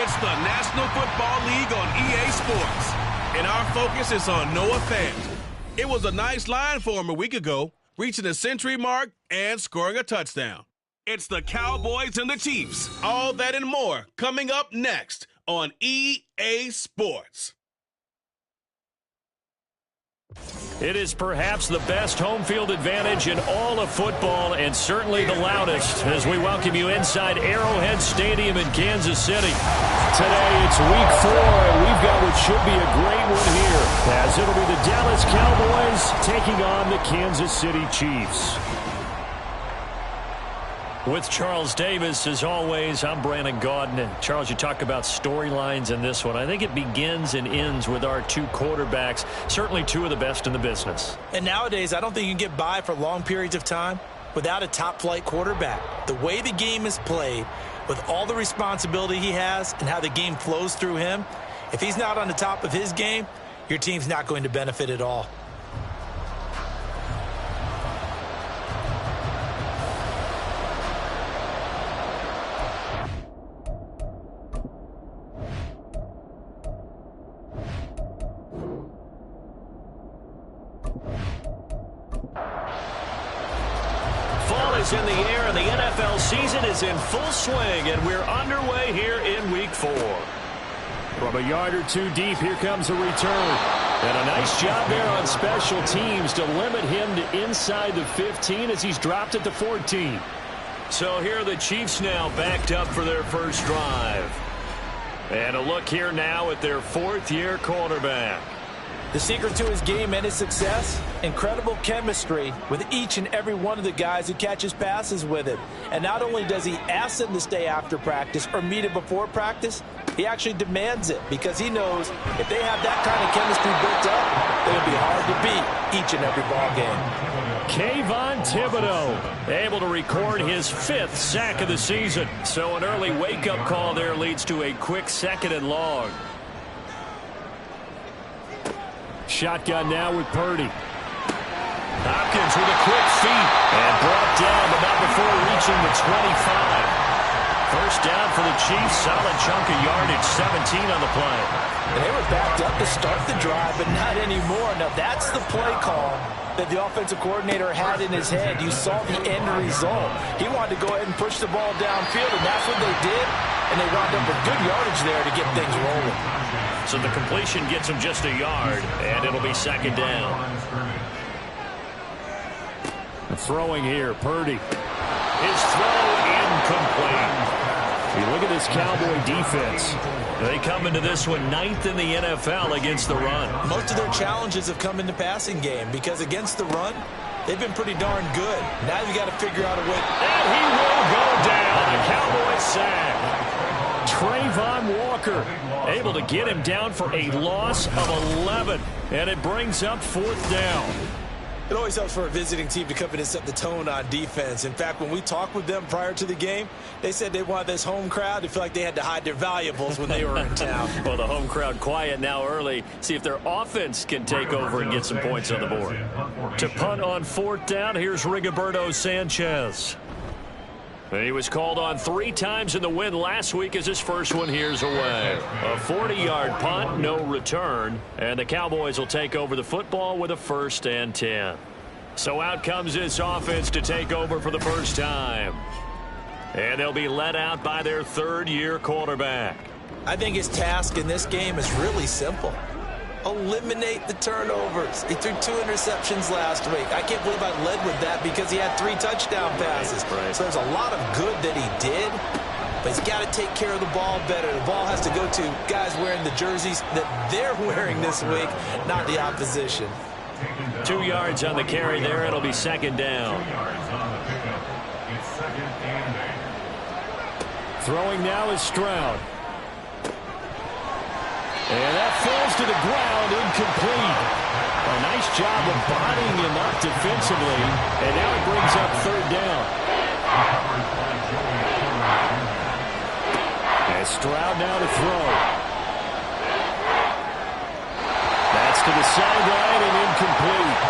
It's the National Football League on EA Sports, and our focus is on Noah Fant. It was a nice line for him a week ago, reaching the century mark and scoring a touchdown. It's the Cowboys and the Chiefs. All that and more coming up next on EA Sports. It is perhaps the best home field advantage in all of football, and certainly the loudest, as we welcome you inside Arrowhead Stadium in Kansas City. Today it's week 4, and we've got what should be a great one here, as it'll be the Dallas Cowboys taking on the Kansas City Chiefs. With Charles Davis, as always, I'm Brandon Gaudin. And Charles, you talk about storylines in this one. I think it begins and ends with our two quarterbacks, certainly two of the best in the business. And nowadays, I don't think you can get by for long periods of time without a top-flight quarterback. The way the game is played, with all the responsibility he has and how the game flows through him, if he's not on the top of his game, your team's not going to benefit at all. In the air, and the NFL season is in full swing, and we're underway here in week 4. From a yard or two deep, here comes a return. And a nice job there on special teams to limit him to inside the 15 as he's dropped it to 14. So here are the Chiefs now backed up for their first drive. And a look here now at their 4th-year quarterback. The secret to his game and his success, incredible chemistry with each and every one of the guys who catches passes with him. And not only does he ask them to stay after practice or meet him before practice, he actually demands it because he knows if they have that kind of chemistry built up, they'll be hard to beat each and every ball game. Kayvon Thibodeau able to record his 5th sack of the season. So an early wake-up call there leads to a quick 2nd and long. Shotgun now with Purdy. Hopkins with a quick feed and brought down, but not before reaching the 25. First down for the Chiefs. Solid chunk of yardage, 17 on the play. And they were backed up to start the drive, but not anymore. Now that's the play call that the offensive coordinator had in his head. You saw the end result. He wanted to go ahead and push the ball downfield, and that's what they did. And they wound up with good yardage there to get things rolling. So the completion gets him just a yard, and it'll be 2nd down. Throwing here, Purdy. His throw incomplete. You look at this Cowboy defense. They come into this one 9th in the NFL against the run. Most of their challenges have come in the passing game because against the run, they've been pretty darn good. Now you got to figure out a way. And he will go down. A Cowboys sack. Trayvon Walker able to get him down for a loss of 11. And it brings up 4th down. It always helps for a visiting team to come in and set the tone on defense. In fact, when we talked with them prior to the game, they said they wanted this home crowd to feel like they had to hide their valuables when they were in town. Well, the home crowd quiet now early. See if their offense can take over and get some points on the board. To punt on 4th down, here's Rigoberto Sanchez. He was called on 3 times in the win last week as his first one here's away. A 40-yard punt, no return, and the Cowboys will take over the football with a 1st and 10. So out comes this offense to take over for the first time. And they'll be led out by their 3rd-year quarterback. I think his task in this game is really simple. Eliminate the turnovers. He threw 2 interceptions last week. I can't believe I led with that because he had 3 touchdown passes. Right. So there's a lot of good that he did, but he's got to take care of the ball better. The ball has to go to guys wearing the jerseys that they're wearing this week, not the opposition. 2 yards on the carry there. It'll be 2nd down. Throwing now is Stroud. And that falls to the ground, incomplete. A nice job of bodying him up defensively, and now it brings up 3rd down. And Stroud now to throw. That's to the sideline and incomplete.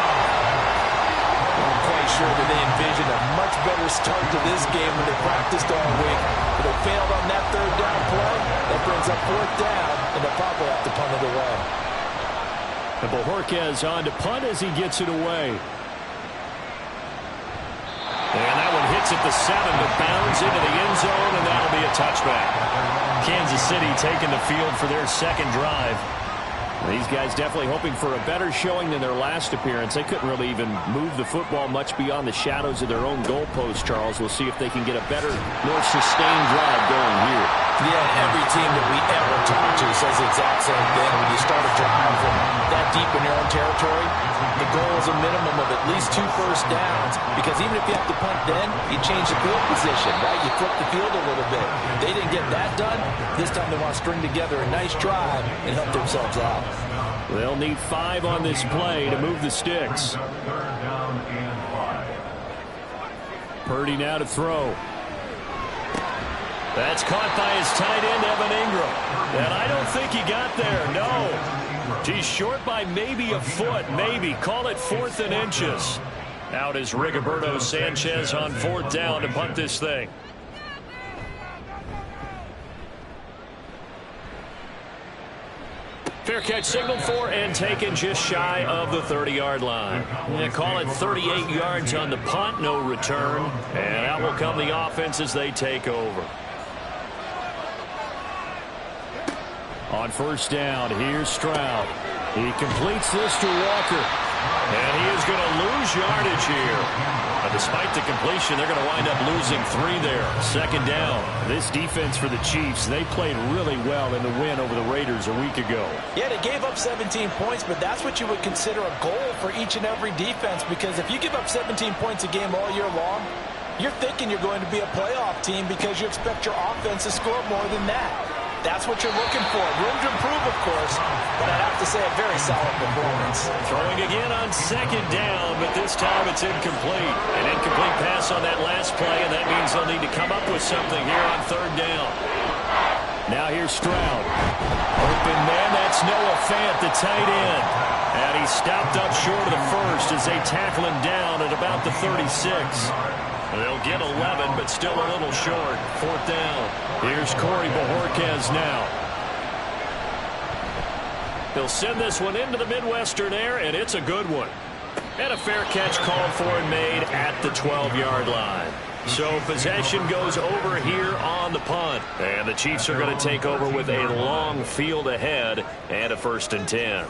I'm quite sure that they envisioned a much better start to this game when they practiced all week. But they failed on that 3rd down play. That brings up 4th down, and they'll probably have to punt it away. And Bojorquez on to punt as he gets it away. And that one hits at the 7, but bounds into the end zone, and that'll be a touchback. Kansas City taking the field for their 2nd drive. These guys definitely hoping for a better showing than their last appearance. They couldn't really even move the football much beyond the shadows of their own goalpost, Charles. We'll see if they can get a better, more sustained drive going here. Yeah, every team that we ever talk to says the exact same thing. When you start a drive from that deep in your own territory, the goal is a minimum of at least 2 first downs, because even if you have to punt then, you change the field position, right? You flip the field a little bit. They didn't get that done. This time they want to string together a nice drive and help themselves out. They'll need 5 on this play to move the sticks. Purdy now to throw. That's caught by his tight end, Evan Ingram. And I don't think he got there, no. He's short by maybe a foot, maybe. Call it 4th and inches. Out is Rigoberto Sanchez on 4th down to punt this thing. Fair catch signaled for and taken just shy of the 30-yard line. Yeah, call it 38 yards on the punt, no return. And out will come the offense as they take over. On 1st down, here's Stroud. He completes this to Walker. And he is going to lose yardage here. But despite the completion, they're going to wind up losing 3 there. 2nd down. This defense for the Chiefs, they played really well in the win over the Raiders a week ago. Yeah, they gave up 17 points, but that's what you would consider a goal for each and every defense, because if you give up 17 points a game all year long, you're thinking you're going to be a playoff team because you expect your offense to score more than that. That's what you're looking for. Room to improve, of course, but I'd have to say a very solid performance. Throwing again on 2nd down, but this time it's incomplete. An incomplete pass on that last play, and that means they'll need to come up with something here on 3rd down. Now here's Stroud. Open man, that's Noah Fant, the tight end. And he's stopped up short of the 1st as they tackle him down at about the 36. They'll get 11, but still a little short. 4th down. Here's Corey Bojorquez now. He'll send this one into the Midwestern air, and it's a good one. And a fair catch called for and made at the 12-yard line. So possession goes over here on the punt. And the Chiefs are going to take over with a long field ahead and a 1st and 10.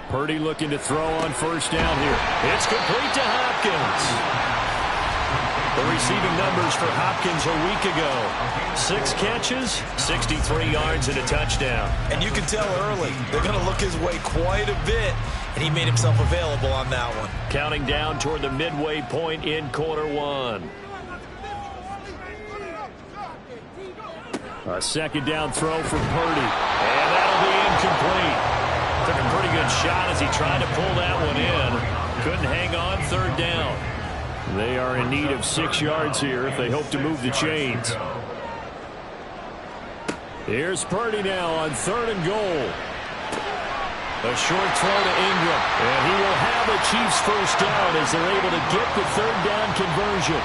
Purdy looking to throw on 1st down here. It's complete to Hopkins. The receiving numbers for Hopkins a week ago. 6 catches, 63 yards, and a touchdown. And you can tell early they're going to look his way quite a bit, and he made himself available on that one. Counting down toward the midway point in quarter 1. A second down throw from Purdy. And that'll be incomplete. Took a pretty good shot as he tried to pull that one in. Couldn't hang on third down. They are in need of 6 yards here if they hope to move the chains. Here's Purdy now on 3rd and goal. A short throw to Ingram. And he will have the Chiefs first down as they're able to get the 3rd down conversion.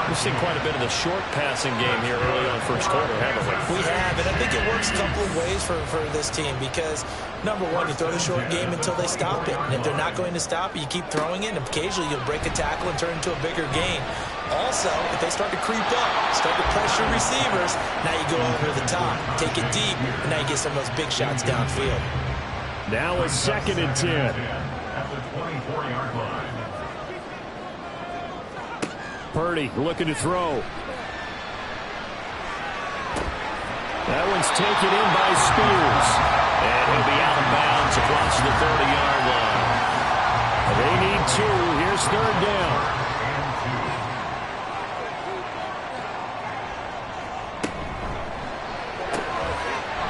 We've seen quite a bit of the short passing game here early on first quarter, haven't we? We have, and I think it works a couple of ways for this team because, number one, you throw the short game until they stop it. And if they're not going to stop it, you keep throwing it, and occasionally you'll break a tackle and turn into a bigger gain. Also, if they start to creep up, start to pressure receivers, now you go over the top, take it deep, and now you get some of those big shots downfield. Now a 2nd and 10. At the 24-yard line. Purdy looking to throw. That one's taken in by Spears. And he'll be out of bounds across the 30-yard line. They need 2. Here's 3rd down.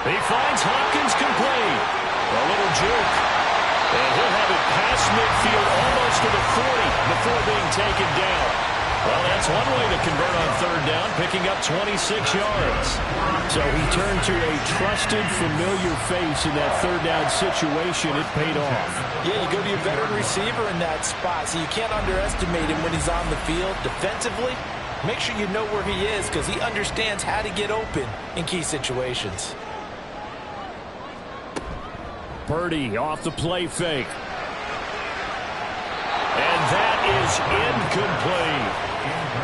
He finds Hopkins complete. A little juke. And he'll have it past midfield almost to the 40 before being taken down. Well, that's one way to convert on 3rd down, picking up 26 yards. So he turned to a trusted, familiar face in that 3rd down situation. It paid off. Yeah, you go to your veteran receiver in that spot, so you can't underestimate him when he's on the field. Defensively, make sure you know where he is because he understands how to get open in key situations. Purdy off the play fake. And that is incomplete.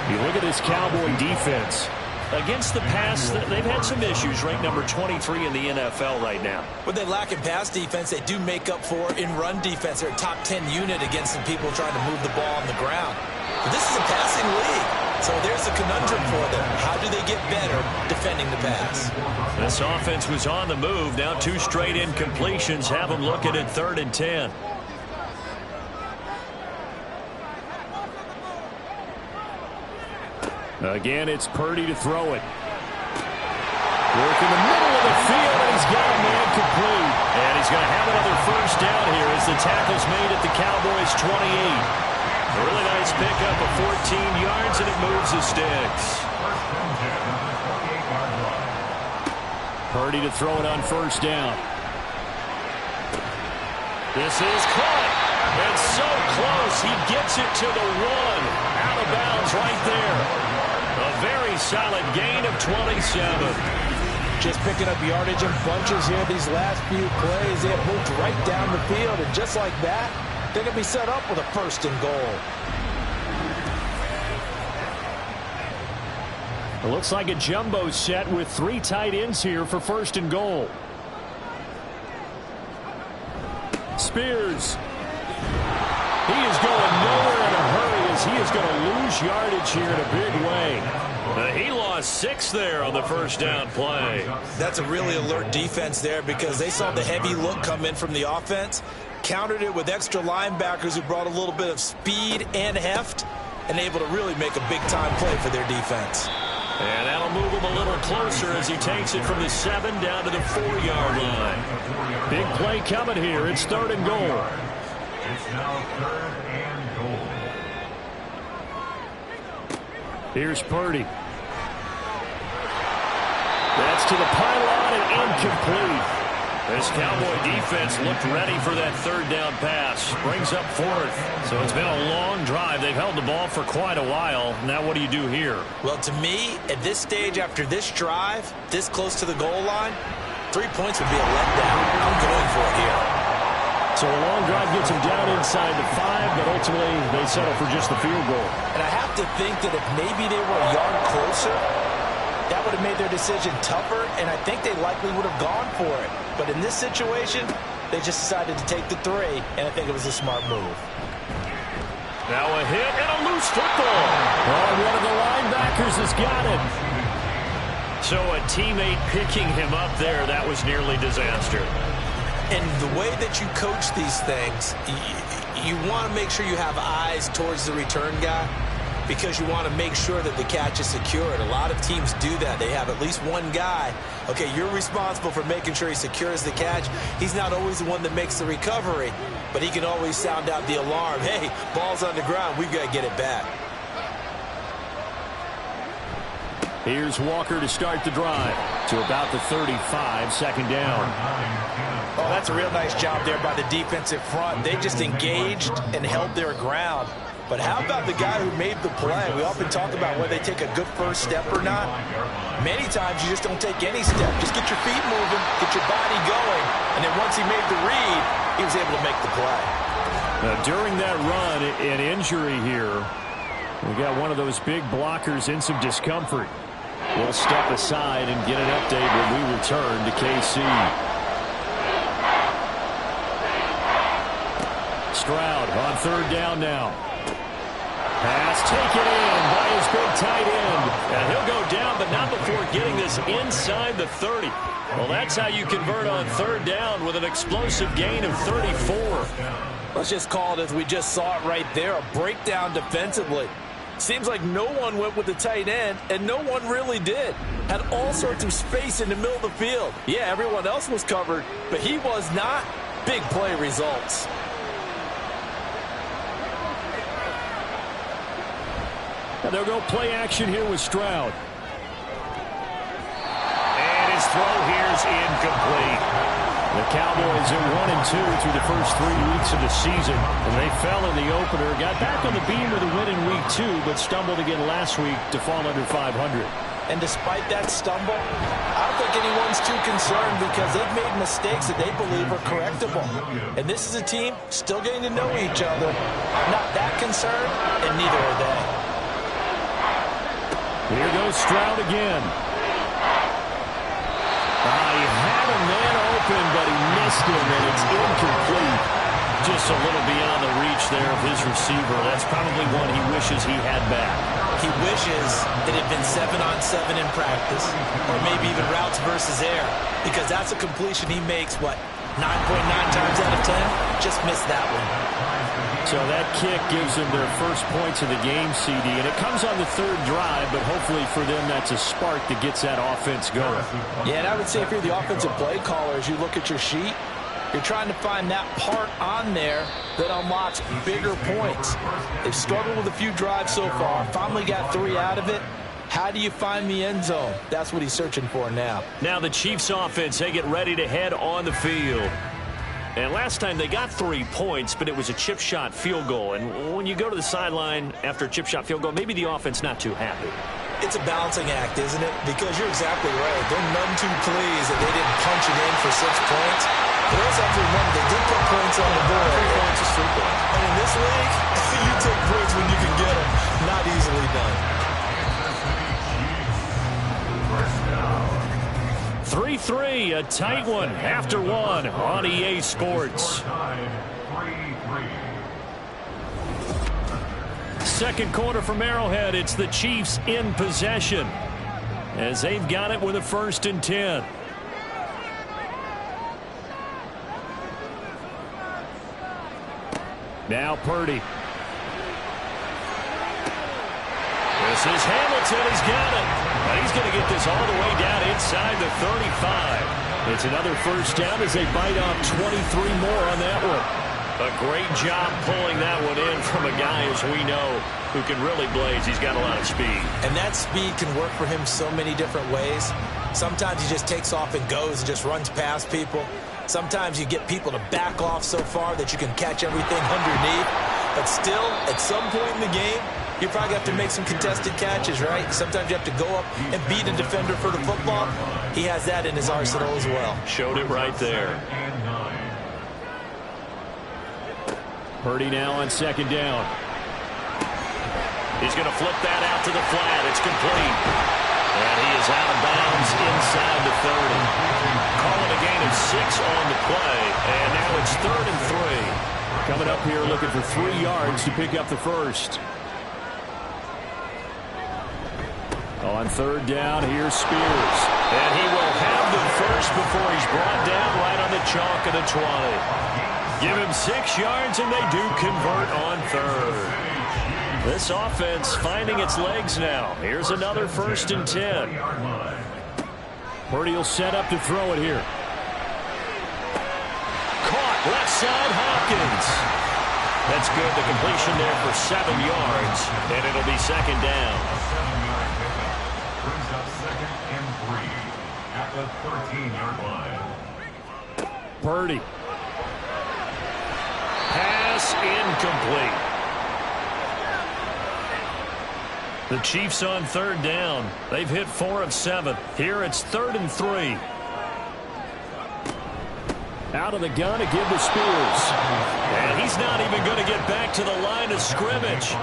You look at this Cowboy defense. Against the pass, they've had some issues, ranked number 23 in the NFL right now. When they lack in pass defense, they do make up for in run defense. They're a top 10 unit against some people trying to move the ball on the ground. But this is a passing league, so there's a conundrum for them. How do they get better defending the pass? This offense was on the move. Now 2 straight incompletions have them looking at 3rd and 10. Again, it's Purdy to throw it. Work in the middle of the field, and he's got a man complete. And he's going to have another first down here as the tackle's made at the Cowboys' 28. A really nice pickup of 14 yards, and it moves the sticks. Purdy to throw it on 1st down. This is caught. And so close, he gets it to the 1. Out of bounds right there. A very solid gain of 27. Just picking up yardage in bunches here these last few plays. They have moved right down the field, and just like that, they're going to be set up with a 1st and goal. It looks like a jumbo set with 3 tight ends here for 1st and goal. Spears. He is going nowhere in a hurry as he is going to lose yardage here in a big way. He lost 6 there on the 1st down play. That's a really alert defense there because they saw the heavy look come in from the offense, countered it with extra linebackers who brought a little bit of speed and heft, and able to really make a big-time play for their defense. And that'll move him a little closer as he takes it from the 7 down to the 4-yard line. Big play coming here. It's 3rd and goal. It's now 3rd and goal. Here's Purdy. That's to the pylon and incomplete. This Cowboy defense looked ready for that 3rd down pass. Brings up 4th. So it's been a long drive. They've held the ball for quite a while. Now what do you do here? Well, to me, at this stage after this drive, this close to the goal line, 3 points would be a letdown. I'm going for it here. So a long drive gets them down inside the 5, but ultimately they settle for just the field goal. And I have to think that if maybe they were a yard closer, that would have made their decision tougher, and I think they likely would have gone for it. But in this situation, they just decided to take the 3, and I think it was a smart move. Now a hit and a loose football. Oh, Walker's has got it. So a teammate picking him up there, that was nearly disaster. And the way that you coach these things, you want to make sure you have eyes towards the return guy because you want to make sure that the catch is secured. A lot of teams do that. They have at least one guy. Okay, you're responsible for making sure he secures the catch. He's not always the one that makes the recovery, but he can always sound out the alarm. Hey, ball's on the ground. We've got to get it back. Here's Walker to start the drive to about the 35, second down. Oh, that's a real nice job there by the defensive front. They just engaged and held their ground. But how about the guy who made the play? We often talk about whether they take a good first step or not. Many times you just don't take any step. Just get your feet moving, get your body going, and then once he made the read, he was able to make the play. Now, during that run, an injury here. We got one of those big blockers in some discomfort. We'll step aside and get an update when we return to KC. Stroud on third down now. Pass taken in by his big tight end. And he'll go down, but not before getting this inside the 30. Well, that's how you convert on third down with an explosive gain of 34. Let's just call it as we just saw it right there, a breakdown defensively. Seems like no one went with the tight end, and no one really did. Had all sorts of space in the middle of the field. Yeah, everyone else was covered, but he was not. Big play results. And they'll go play action here with Stroud. And his throw here's incomplete. The Cowboys are 1-2 through the first 3 weeks of the season. And they fell in the opener. Got back on the beam with a win in week 2, but stumbled again last week to fall under 500. And despite that stumble, I don't think anyone's too concerned because they've made mistakes that they believe are correctable. And this is a team still getting to know each other. I'm not that concerned, and neither are they. Here goes Stroud again. He had a man open, but he missed him, and it's incomplete. Just a little beyond the reach there of his receiver. That's probably one he wishes he had back. He wishes it had been 7-on-7 in practice, or maybe even routes versus air, because that's a completion he makes, 9.9 times out of 10? Just missed that one. So that kick gives them their first points of the game, CD, and it comes on the third drive, but hopefully for them that's a spark that gets that offense going. Yeah, and I would say if you're the offensive play caller, as you look at your sheet, you're trying to find that part on there that unlocks bigger points. They've struggled with a few drives so far, finally got 3 out of it. How do you find the end zone? That's what he's searching for now. Now the Chiefs offense, they get ready to head on the field. And last time they got 3 points, but it was a chip shot field goal. And when you go to the sideline after a chip shot field goal, maybe the offense not too happy. It's a balancing act, isn't it? Because you're exactly right. They're none too pleased that they didn't punch it in for 6 points. But also have to remember, they did put points on the board. 3 points is 3 points. And in this league, you take points when you can get them. Not easily done. 3-3, a tight one after 1 on EA Sports. Second quarter from Arrowhead, it's the Chiefs in possession as they've got it with a 1st and 10. Now Purdy. This is Hamilton. He's got it. But he's going to get this all the way down inside the 35. It's another 1st down as they bite off 23 more on that one. A great job pulling that one in from a guy, as we know, who can really blaze. He's got a lot of speed. And that speed can work for him so many different ways. Sometimes he just takes off and goes and just runs past people. Sometimes you get people to back off so far that you can catch everything underneath. But still, at some point in the game, you probably have to make some contested catches, right? Sometimes you have to go up and beat a defender for the football. He has that in his arsenal as well. Showed it right there. Purdy now on 2nd down. He's going to flip that out to the flat. It's complete. And he is out of bounds inside the 30. Calling a gain of 6 on the play. And now it's 3rd and 3. Coming up here looking for 3 yards to pick up the 1st. On third down, here's Spears. And he will have the first before he's brought down right on the chalk of the 20. Give him 6 yards, and they do convert on third. This offense finding its legs now. Here's another 1st and 10. Purdy will set up to throw it here. Caught left side, Hopkins. That's good. The completion there for 7 yards, and it'll be 2nd down. Brings up 2nd and 3 at the 13-yard line. Purdy. Pass incomplete. The Chiefs on 3rd down. They've hit 4 of 7. Here it's 3rd and 3. Out of the gun to give to Spears. And he's not even going to get back to the line of scrimmage.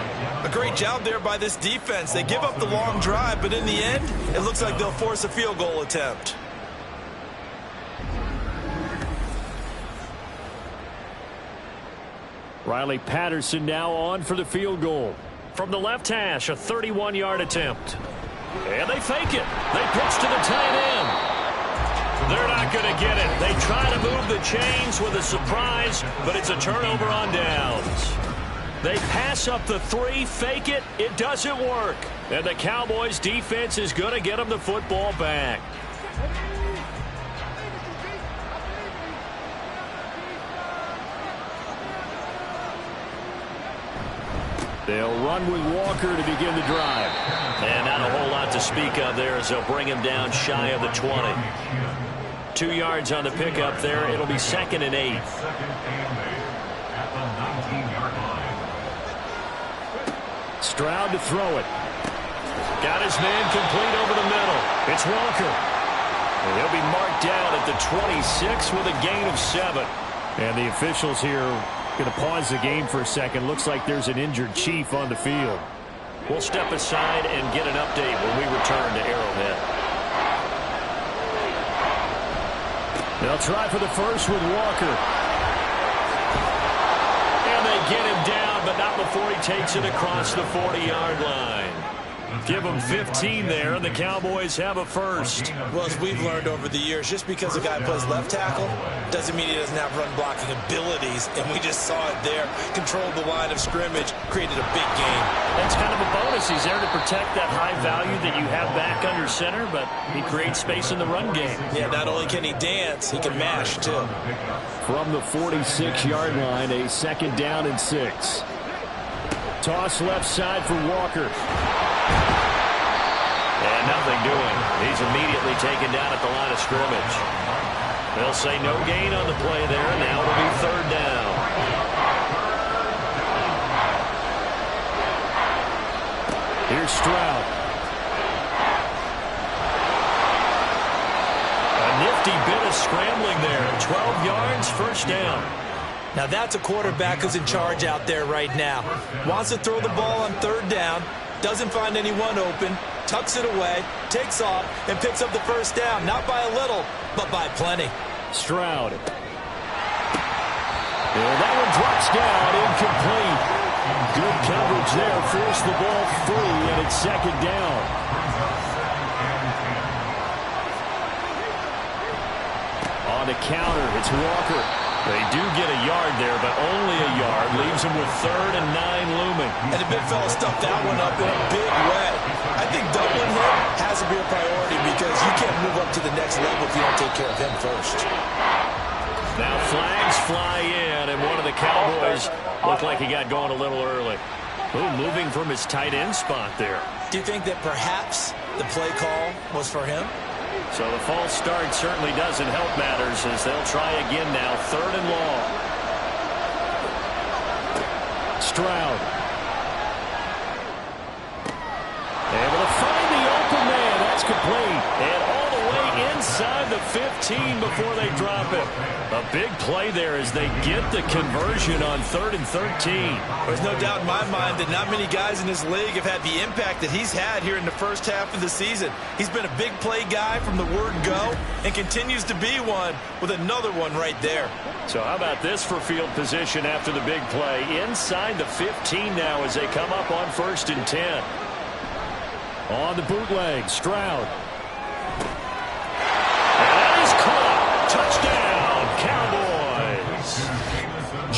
A great job there by this defense. They give up the long drive, but in the end, it looks like they'll force a field goal attempt. Riley Patterson now on for the field goal. From the left hash, a 31-yard attempt. And they fake it. They pitch to the tight end. They're not going to get it. They try to move the chains with a surprise, but it's a turnover on downs. They pass up the 3, fake it. It doesn't work. And the Cowboys defense is going to get them the football back. They'll run with Walker to begin the drive. And not a whole lot to speak of there as they'll bring him down shy of the 20. 2 yards on the pickup there. It'll be 2nd and 8. At the 19-yard line. Stroud to throw it. Got his man complete over the middle. It's Walker. And he'll be marked down at the 26 with a gain of 7. And the officials here going to pause the game for a second. Looks like there's an injured Chief on the field. We'll step aside and get an update when we return to Arrowhead. They'll try for the first with Walker. And they get him down, but not before he takes it across the 40-yard line. Give them 15 there, and the Cowboys have a first. Well, as we've learned over the years, just because a guy plays left tackle doesn't mean he doesn't have run-blocking abilities, and we just saw it there. Controlled the line of scrimmage, created a big gain. That's kind of a bonus. He's there to protect that high value that you have back under center, but he creates space in the run game. Yeah, not only can he dance, he can mash, too. From the 46-yard line, a 2nd down and 6. Toss left side for Walker. And nothing doing. He's immediately taken down at the line of scrimmage. They'll say no gain on the play there, and now it'll be 3rd down. Here's Stroud. A nifty bit of scrambling there. 12 yards, 1st down. Now that's a quarterback who's in charge out there right now. Wants to throw the ball on 3rd down, doesn't find anyone open, tucks it away, takes off, and picks up the 1st down. Not by a little, but by plenty. Stroud. And that one drops down, incomplete. Good coverage there, forced the ball free, and it's 2nd down. On the counter, it's Walker. They do get a yard there, but only a yard. Leaves them with 3rd and 9 looming. And the big fella stuffed that one up in a big way. I think doubling him has to be a priority because you can't move up to the next level if you don't take care of him first. Now flags fly in, and one of the Cowboys looked like he got going a little early. Ooh, moving from his tight end spot there. Do you think that perhaps the play call was for him? So the false start certainly doesn't help matters as they'll try again now. 3rd and long. Stroud. Able to find the open man. That's complete. And all the way inside the 15 before they drop it. A big play there as they get the conversion on 3rd and 13. There's no doubt in my mind that not many guys in this league have had the impact that he's had here in the first half of the season. He's been a big play guy from the word go and continues to be one with another one right there. So how about this for field position after the big play? Inside the 15 now as they come up on 1st and 10. On the bootleg, Stroud. And he's caught. Touchdown, Cowboys.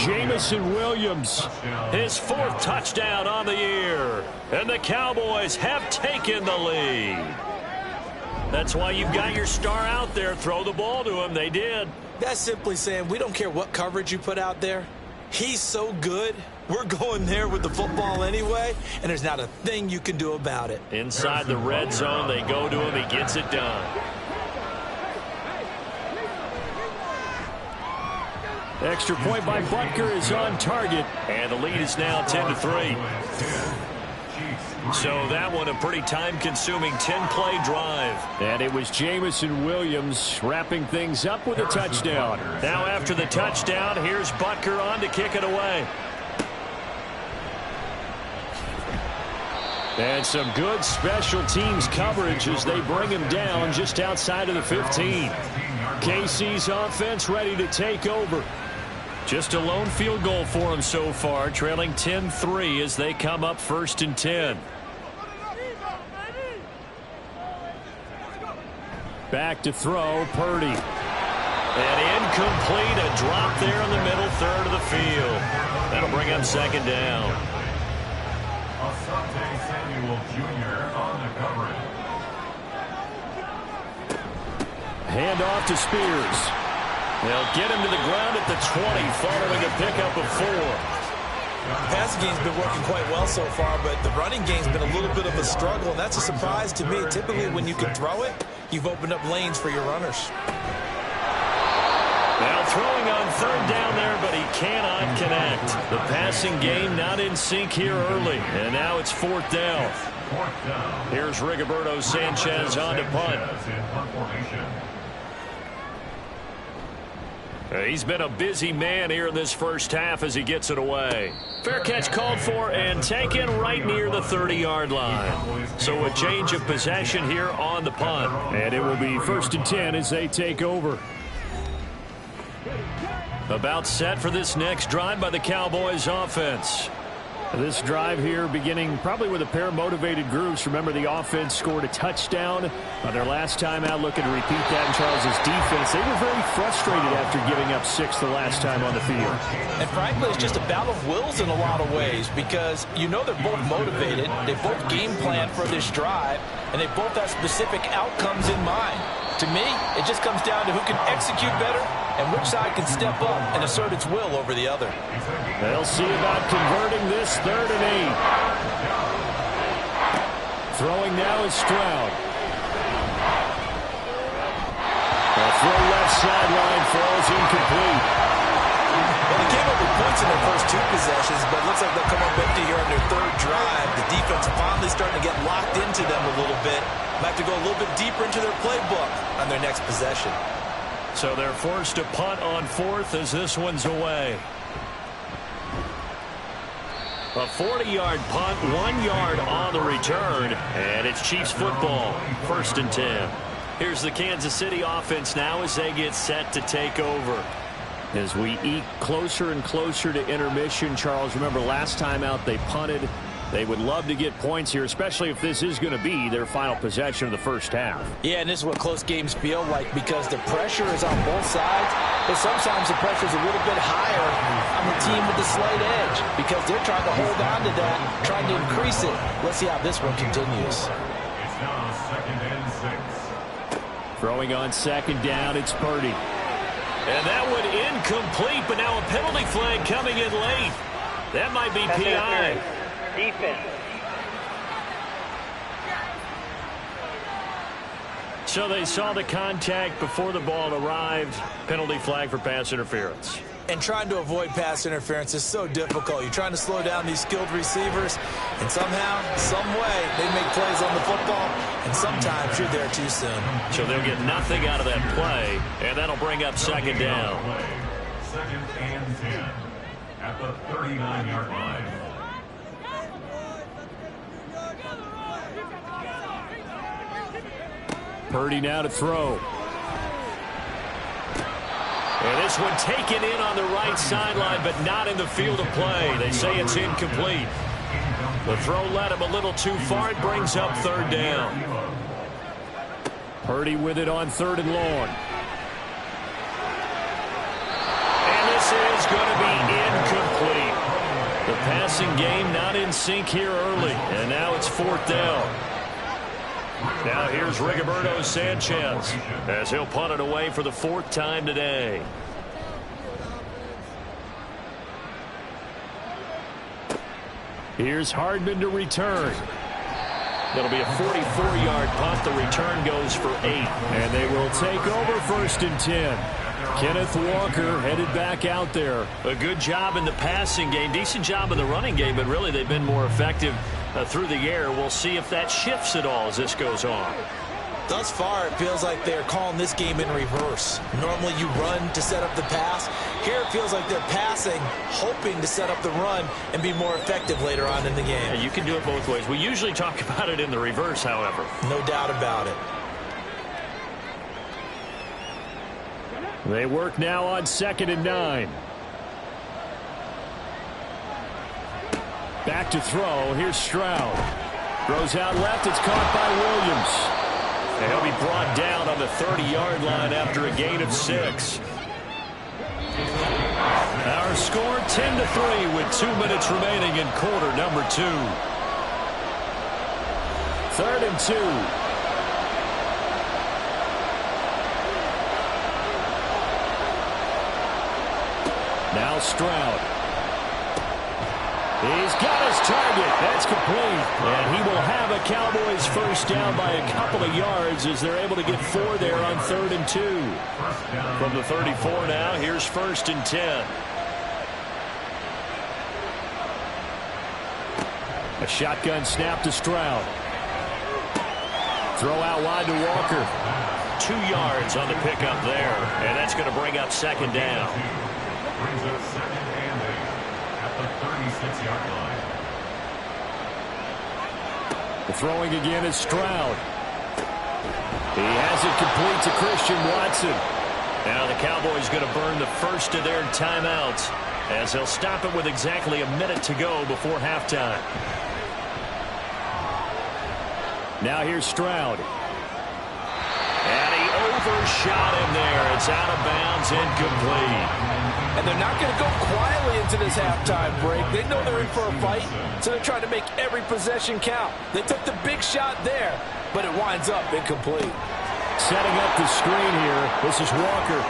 Jamison Williams, his 4th touchdown on the year. And the Cowboys have taken the lead. That's why you've got your star out there. Throw the ball to him. They did. That's simply saying we don't care what coverage you put out there. He's so good. We're going there with the football anyway, and there's not a thing you can do about it. Inside the red zone, they go to him. He gets it done. Extra point by Butker is on target, and the lead is now 10-3. So that one a pretty time-consuming 10-play drive. And it was Jamison Williams wrapping things up with a touchdown. Now after the touchdown, here's Butker on to kick it away. And some good special teams coverage as they bring him down just outside of the 15. KC's offense ready to take over. Just a lone field goal for him so far, trailing 10-3 as they come up 1st and 10. Back to throw, Purdy. And incomplete, a drop there in the middle third of the field. That'll bring up 2nd down. Asante Samuel Jr. on the coverage. Hand off to Spears. They'll get him to the ground at the 20 following a pickup of 4. The passing game's been working quite well so far, but the running game's been a little bit of a struggle, and that's a surprise to me. Typically, when you can throw it, you've opened up lanes for your runners. Now throwing on 3rd down there, but he cannot connect. The passing game not in sync here early, and now it's 4th down. Here's Rigoberto Sanchez on to punt. He's been a busy man here in this first half as he gets it away. Fair catch called for and taken right near the 30-yard line. So a change of possession here on the punt. And it will be 1st and 10 as they take over. About set for this next drive by the Cowboys offense. This drive here beginning probably with a pair of motivated groups. Remember, the offense scored a touchdown on their last time out, looking to repeat that in Charles's defense. They were very frustrated after giving up 6 the last time on the field. And frankly, it's just a battle of wills in a lot of ways, because you know they're both motivated, they both game plan for this drive, and they both have specific outcomes in mind. To me, it just comes down to who can execute better and which side can step up and assert its will over the other. They'll see about converting this 3rd and 8. Throwing now is Stroud. The throw left sideline falls incomplete. Well, they came up with points in their first 2 possessions, but it looks like they'll come up empty here on their 3rd drive. The defense finally starting to get locked into them a little bit. Might have to go a little bit deeper into their playbook on their next possession. So they're forced to punt on 4th as this one's away. A 40-yard punt, 1 yard on the return, and it's Chiefs football, 1st and 10. Here's the Kansas City offense now as they get set to take over. As we eke closer and closer to intermission, Charles, remember last time out they punted. They would love to get points here, especially if this is going to be their final possession of the first half. Yeah, and this is what close games feel like, because the pressure is on both sides, but sometimes the pressure is a little bit higher on the team with the slight edge, because they're trying to hold on to that, trying to increase it. Let's see how this one continues. It's now 2nd and 6. Throwing on 2nd down, it's Purdy. And that one incomplete, but now a penalty flag coming in late. That might be PI. Defense. So they saw the contact before the ball arrived. Penalty flag for pass interference. And trying to avoid pass interference is so difficult. You're trying to slow down these skilled receivers, and somehow, some way, they make plays on the football, and sometimes you're there too soon. So they'll get nothing out of that play, and that'll bring up 2nd down. 2nd and 10 at the 39-yard line. Purdy now to throw. And this one taken in on the right sideline, but not in the field of play. They say it's incomplete. The throw led him a little too far. It brings up third down. Purdy with it on 3rd and long. And this is going to be incomplete. The passing game not in sync here early. And now it's 4th down. Now here's Rigoberto Sanchez as he'll punt it away for the 4th time today. Here's Hardman to return. That'll be a 44-yard punt. The return goes for 8. And they will take over 1st and 10. Kenneth Walker headed back out there. A good job in the passing game. Decent job in the running game, but really they've been more effective through the air. We'll see if that shifts at all as this goes on. Thus far, it feels like they're calling this game in reverse. Normally you run to set up the pass. Here it feels like they're passing, hoping to set up the run and be more effective later on in the game. Yeah, you can do it both ways. We usually talk about it in the reverse, however. No doubt about it. They work now on 2nd and 9. Back to throw. Here's Stroud. Throws out left. It's caught by Williams. And he'll be brought down on the 30-yard line after a gain of 6. Our score 10-3 with 2 minutes remaining in quarter number 2. 3rd and 2. Now Stroud. He's got his target. That's complete. And he will have a Cowboys first down by a couple of yards as they're able to get 4 there on 3rd and 2. From the 34 now, here's 1st and 10. A shotgun snap to Stroud. Throw out wide to Walker. 2 yards on the pickup there. And that's going to bring up 2nd down. Brings up 2nd and 8 at the 36-yard line. The throwing again is Stroud. He has it complete to Christian Watson. Now the Cowboys going to burn the first of their timeouts as they'll stop it with exactly a minute to go before halftime. Now here's Stroud. And he overshot him there. It's out of bounds, incomplete. And they're not going to go quietly into this halftime break. They know they're in for a fight, so they're trying to make every possession count. They took the big shot there, but it winds up incomplete. Setting up the screen here. This is Walker.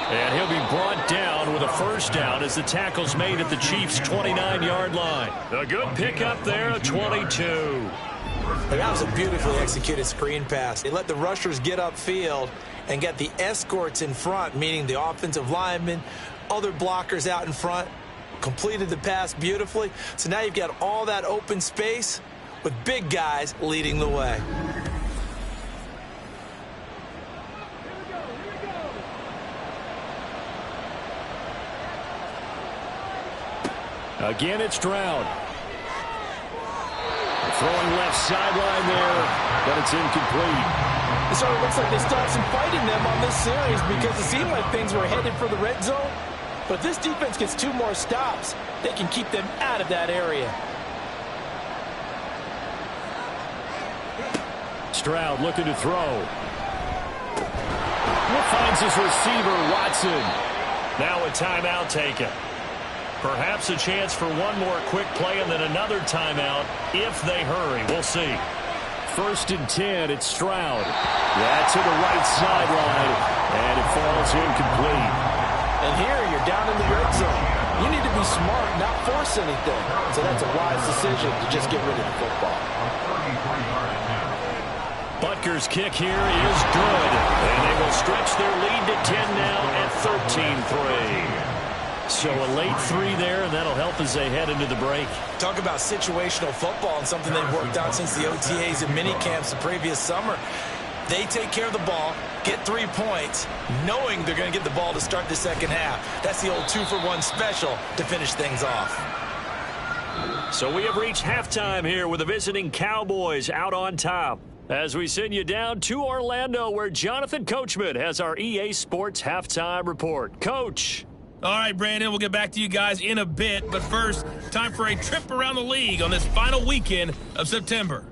And he'll be brought down with a first down as the tackle's made at the Chiefs' 29-yard line. A good pickup there, a 22. That was a beautifully executed screen pass. They let the rushers get upfield and get the escorts in front, meaning the offensive linemen, other blockers out in front, completed the pass beautifully. So now you've got all that open space with big guys leading the way. Again, it's Stroud. Throwing left sideline there, but it's incomplete. It sort of looks like they still have some fight in them on this series because it seemed like things were headed for the red zone. But if this defense gets 2 more stops, they can keep them out of that area. Stroud looking to throw. Finds his receiver, Watson. Now a timeout taken. Perhaps a chance for one more quick play and then another timeout if they hurry. We'll see. 1st and 10, it's Stroud. That's to the right sideline, and it falls incomplete. And here you're down in the red zone. You need to be smart, not force anything. So that's a wise decision to just get rid of the football. Butker's kick here is good, and they will stretch their lead to 10 now at 13-3. So a late 3 there, and that'll help as they head into the break. Talk about situational football and something they've worked out since the OTAs and minicamps the previous summer. They take care of the ball, get 3 points, knowing they're going to get the ball to start the second half. That's the old 2-for-1 special to finish things off. So we have reached halftime here with the visiting Cowboys out on top. As we send you down to Orlando, where Jonathan Coachman has our EA Sports halftime report. Coach. All right, Brandon, we'll get back to you guys in a bit. But first, time for a trip around the league on this final weekend of September.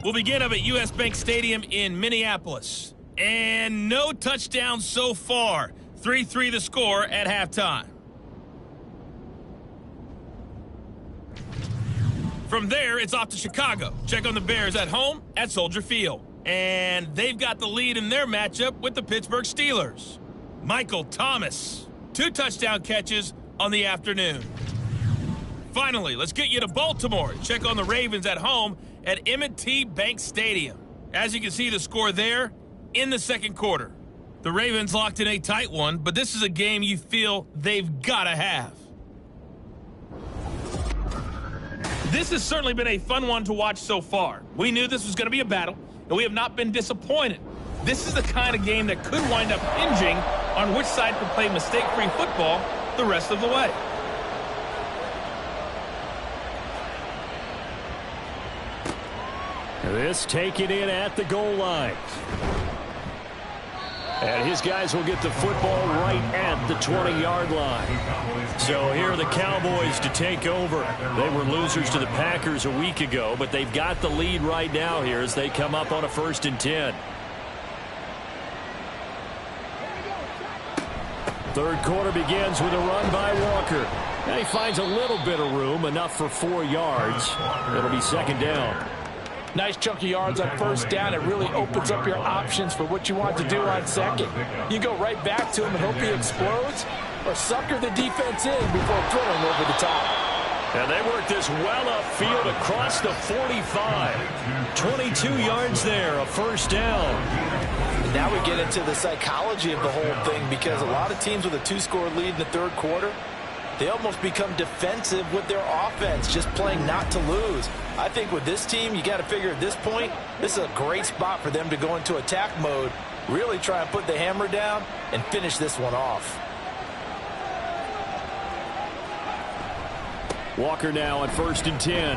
We'll begin up at US Bank Stadium in Minneapolis. And no touchdowns so far. 3-3 the score at halftime. From there, it's off to Chicago. Check on the Bears at home at Soldier Field. And they've got the lead in their matchup with the Pittsburgh Steelers. Michael Thomas, 2 touchdown catches on the afternoon. Finally, let's get you to Baltimore. Check on the Ravens at home at M&T Bank Stadium. As you can see, the score there in the second quarter. The Ravens locked in a tight one, but this is a game you feel they've got to have. This has certainly been a fun one to watch so far. We knew this was going to be a battle, and we have not been disappointed. This is the kind of game that could wind up hinging on which side can play mistake-free football the rest of the way. This taken in at the goal line. And his guys will get the football right at the 20-yard line. So here are the Cowboys to take over. They were losers to the Packers a week ago, but they've got the lead right now here as they come up on a 1st and 10. Third quarter begins with a run by Walker. Now he finds a little bit of room, enough for 4 yards. It'll be 2nd down. Nice chunk of yards on 1st down. It really opens up your options for what you want to do on 2nd. You go right back to him and hope he explodes, or sucker the defense in before throwing over the top. And they work this well upfield across the 45. 22 yards there, a 1st down. Now we get into the psychology of the whole thing, because a lot of teams with a 2-score lead in the third quarter, they almost become defensive with their offense, just playing not to lose. I think with this team, you got to figure at this point, this is a great spot for them to go into attack mode, really try and put the hammer down and finish this one off. Walker now on 1st and 10.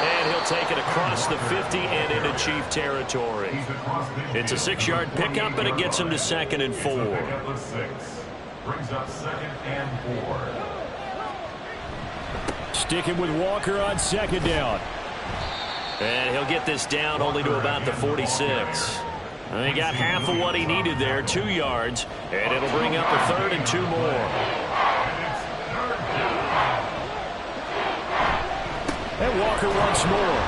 And he'll take it across the 50 and into Chief territory. It's a 6-yard pickup, and it gets him to 2nd and 4. Brings up 2nd and 4. Sticking with Walker on 2nd down. And he'll get this down only to about the 46. And he got half of what he needed there, 2 yards. And it'll bring up a 3rd and 2 more. And Walker once more.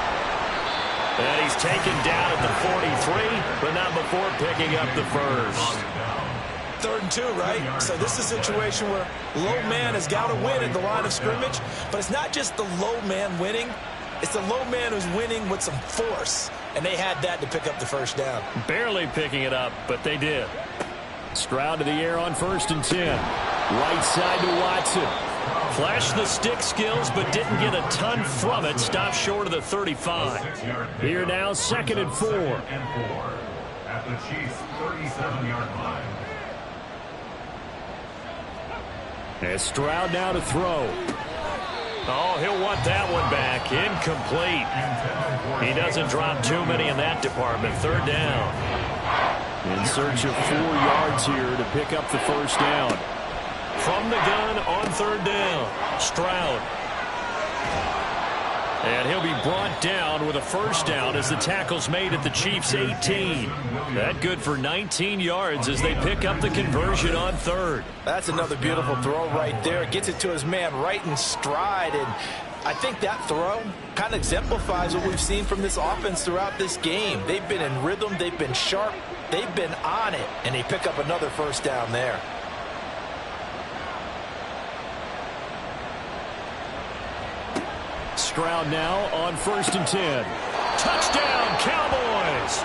And he's taken down at the 43, but not before picking up the 1st. 3rd and 2, right? So this is a situation where low man has got to win at the line of scrimmage, but it's not just the low man winning. It's the low man who's winning with some force, and they had that to pick up the 1st down. Barely picking it up, but they did. Stroud to the air on 1st and 10. Right side to Watson. Flashed the stick skills, but didn't get a ton from it. Stopped short of the 35. Here now, 2nd and 4. At the Chiefs' 37-yard line. And Stroud now to throw. Oh, he'll want that one back. Incomplete. He doesn't drop too many in that department. 3rd down. In search of 4 yards here to pick up the 1st down. From the gun on 3rd down. Stroud. And he'll be brought down with a 1st down as the tackle's made at the Chiefs' 18. That good for 19 yards as they pick up the conversion on 3rd. That's another beautiful throw right there. Gets it to his man right in stride. And I think that throw kind of exemplifies what we've seen from this offense throughout this game. They've been in rhythm. They've been sharp. They've been on it. And they pick up another 1st down there. Stroud now on 1st and 10. Touchdown, Cowboys!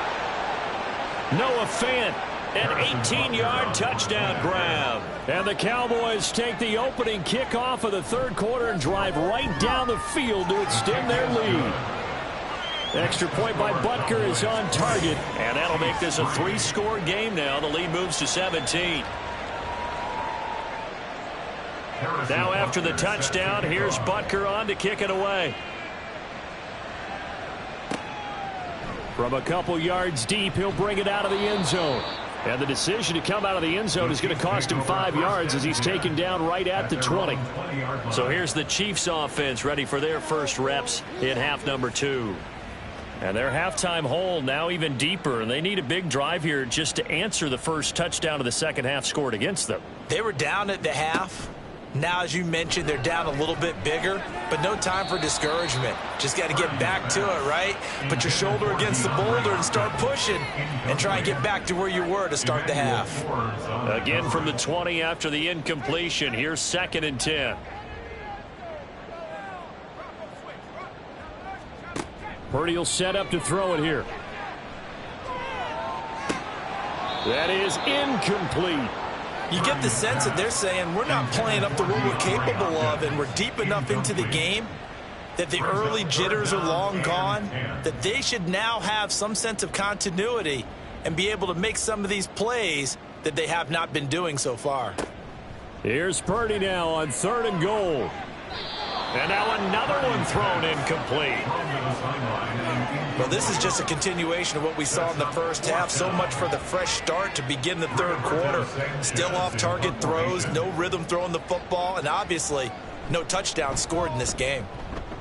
Noah Fant, an 18-yard touchdown grab. And the Cowboys take the opening kickoff of the 3rd quarter and drive right down the field to extend their lead. Extra point by Butker is on target, and that'll make this a 3-score game now. The lead moves to 17. Now after the touchdown, here's Butker on to kick it away. From a couple yards deep, he'll bring it out of the end zone. And the decision to come out of the end zone is going to cost him 5 yards as he's taken down right at the 20. So here's the Chiefs offense ready for their first reps in half number 2. And their halftime hole now even deeper, and they need a big drive here just to answer the first touchdown of the second half scored against them. They were down at the half. Now, as you mentioned, they're down a little bit bigger, but no time for discouragement. Just got to get back to it, right? Put your shoulder against the boulder and start pushing and try and get back to where you were to start the half. Again from the 20 after the incompletion. Here's 2nd and 10. Purdy will set up to throw it here. That is incomplete. You get the sense that they're saying we're not playing up to what we're capable of, and we're deep enough into the game that the early jitters are long gone, that they should now have some sense of continuity and be able to make some of these plays that they have not been doing so far. Here's Purdy now on 3rd and goal. And now another one thrown incomplete. Well, this is just a continuation of what we saw in the first half. So much for the fresh start to begin the third quarter. Still off-target throws, no rhythm throwing the football, and obviously no touchdown scored in this game.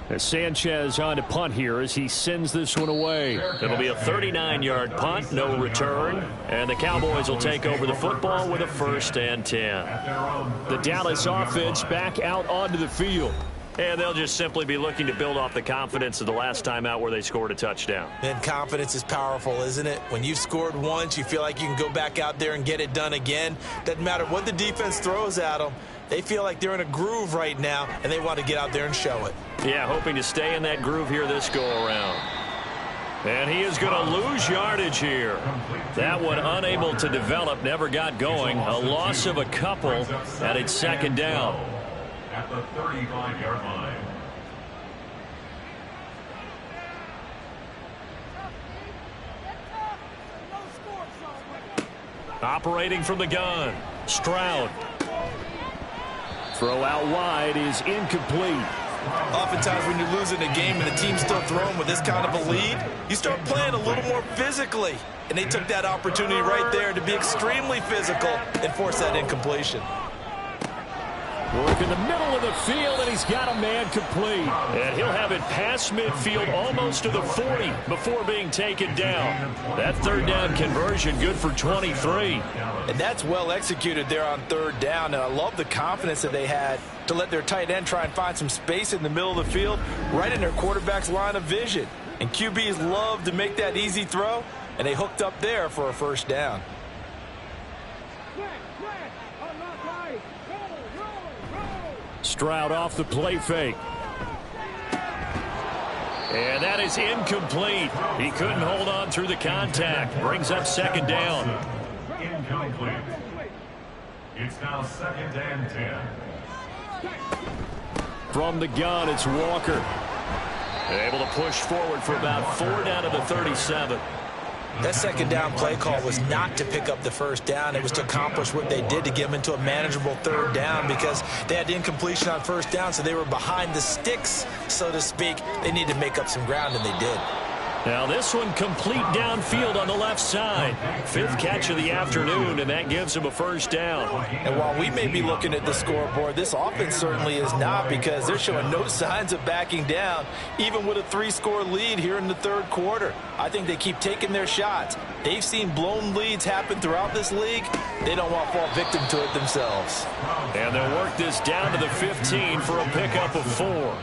As Sanchez on to punt here as he sends this one away. It'll be a 39-yard punt, no return. And the Cowboys will take over the football with a 1st and 10. The Dallas offense back out onto the field. And they'll just simply be looking to build off the confidence of the last time out where they scored a touchdown. And confidence is powerful, isn't it? When you've scored once, you feel like you can go back out there and get it done again. Doesn't matter what the defense throws at them. They feel like they're in a groove right now, and they want to get out there and show it. Yeah, hoping to stay in that groove here this go-around. And he is going to lose yardage here. That one unable to develop, never got going. A loss of a couple, and it's 2nd down. At the 35-yard line. Operating from the gun, Stroud. Throw out wide is incomplete. Oftentimes when you're losing a game and the team's still throwing with this kind of a lead, you start playing a little more physically. And they took that opportunity right there to be extremely physical and force that incompletion. Work in the middle of the field, and he's got a man complete. And he'll have it past midfield almost to the 40 before being taken down. That 3rd down conversion good for 23. And that's well executed there on 3rd down. And I love the confidence that they had to let their tight end try and find some space in the middle of the field, right in their quarterback's line of vision. And QBs love to make that easy throw, and they hooked up there for a 1st down. Stroud off the play fake. And that is incomplete. He couldn't hold on through the contact. Brings up 2nd down. Incomplete. It's now 2nd and 10. From the gun, it's Walker. Able to push forward for about 4 down to the 37. That 2nd down play call was not to pick up the 1st down. It was to accomplish what they did to get them into a manageable 3rd down because they had incompletion on 1st down, so they were behind the sticks, so to speak. They needed to make up some ground, and they did. Now this one complete downfield on the left side. 5th catch of the afternoon, and that gives him a 1st down. And while we may be looking at the scoreboard, this offense certainly is not because they're showing no signs of backing down, even with a 3-score lead here in the 3rd quarter. I think they keep taking their shots. They've seen blown leads happen throughout this league. They don't want to fall victim to it themselves. And they'll work this down to the 15 for a pickup of 4.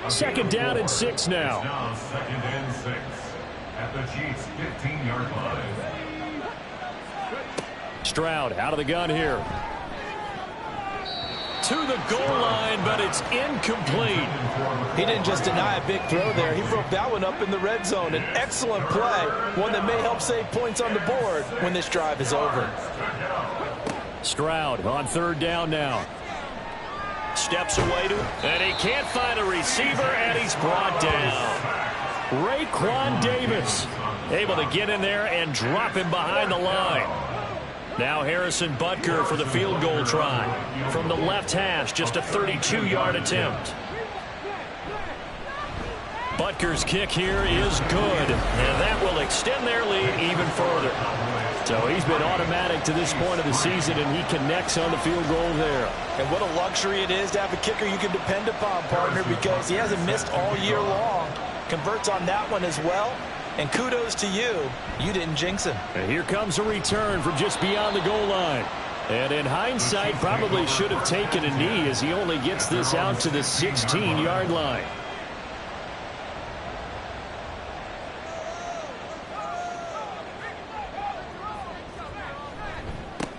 2nd down and 6 now. Now 2nd and 6 at the Chiefs' 15-yard line. Stroud out of the gun here. To the goal line, but it's incomplete. He didn't just deny a big throw there. He broke that one up in the red zone. An excellent play, one that may help save points on the board when this drive is over. Stroud on 3rd down now. Steps away to him, and he can't find a receiver, and he's brought down. Raekwon Davis able to get in there and drop him behind the line. Now Harrison Butker for the field goal try. From the left hash, just a 32-yard attempt. Butker's kick here is good, and that will extend their lead even further. So he's been automatic to this point of the season, and he connects on the field goal there. And what a luxury it is to have a kicker you can depend upon, partner, because he hasn't missed all year long. Converts on that one as well. And kudos to you. You didn't jinx him. And here comes a return from just beyond the goal line. And in hindsight, probably should have taken a knee as he only gets this out to the 16-yard line.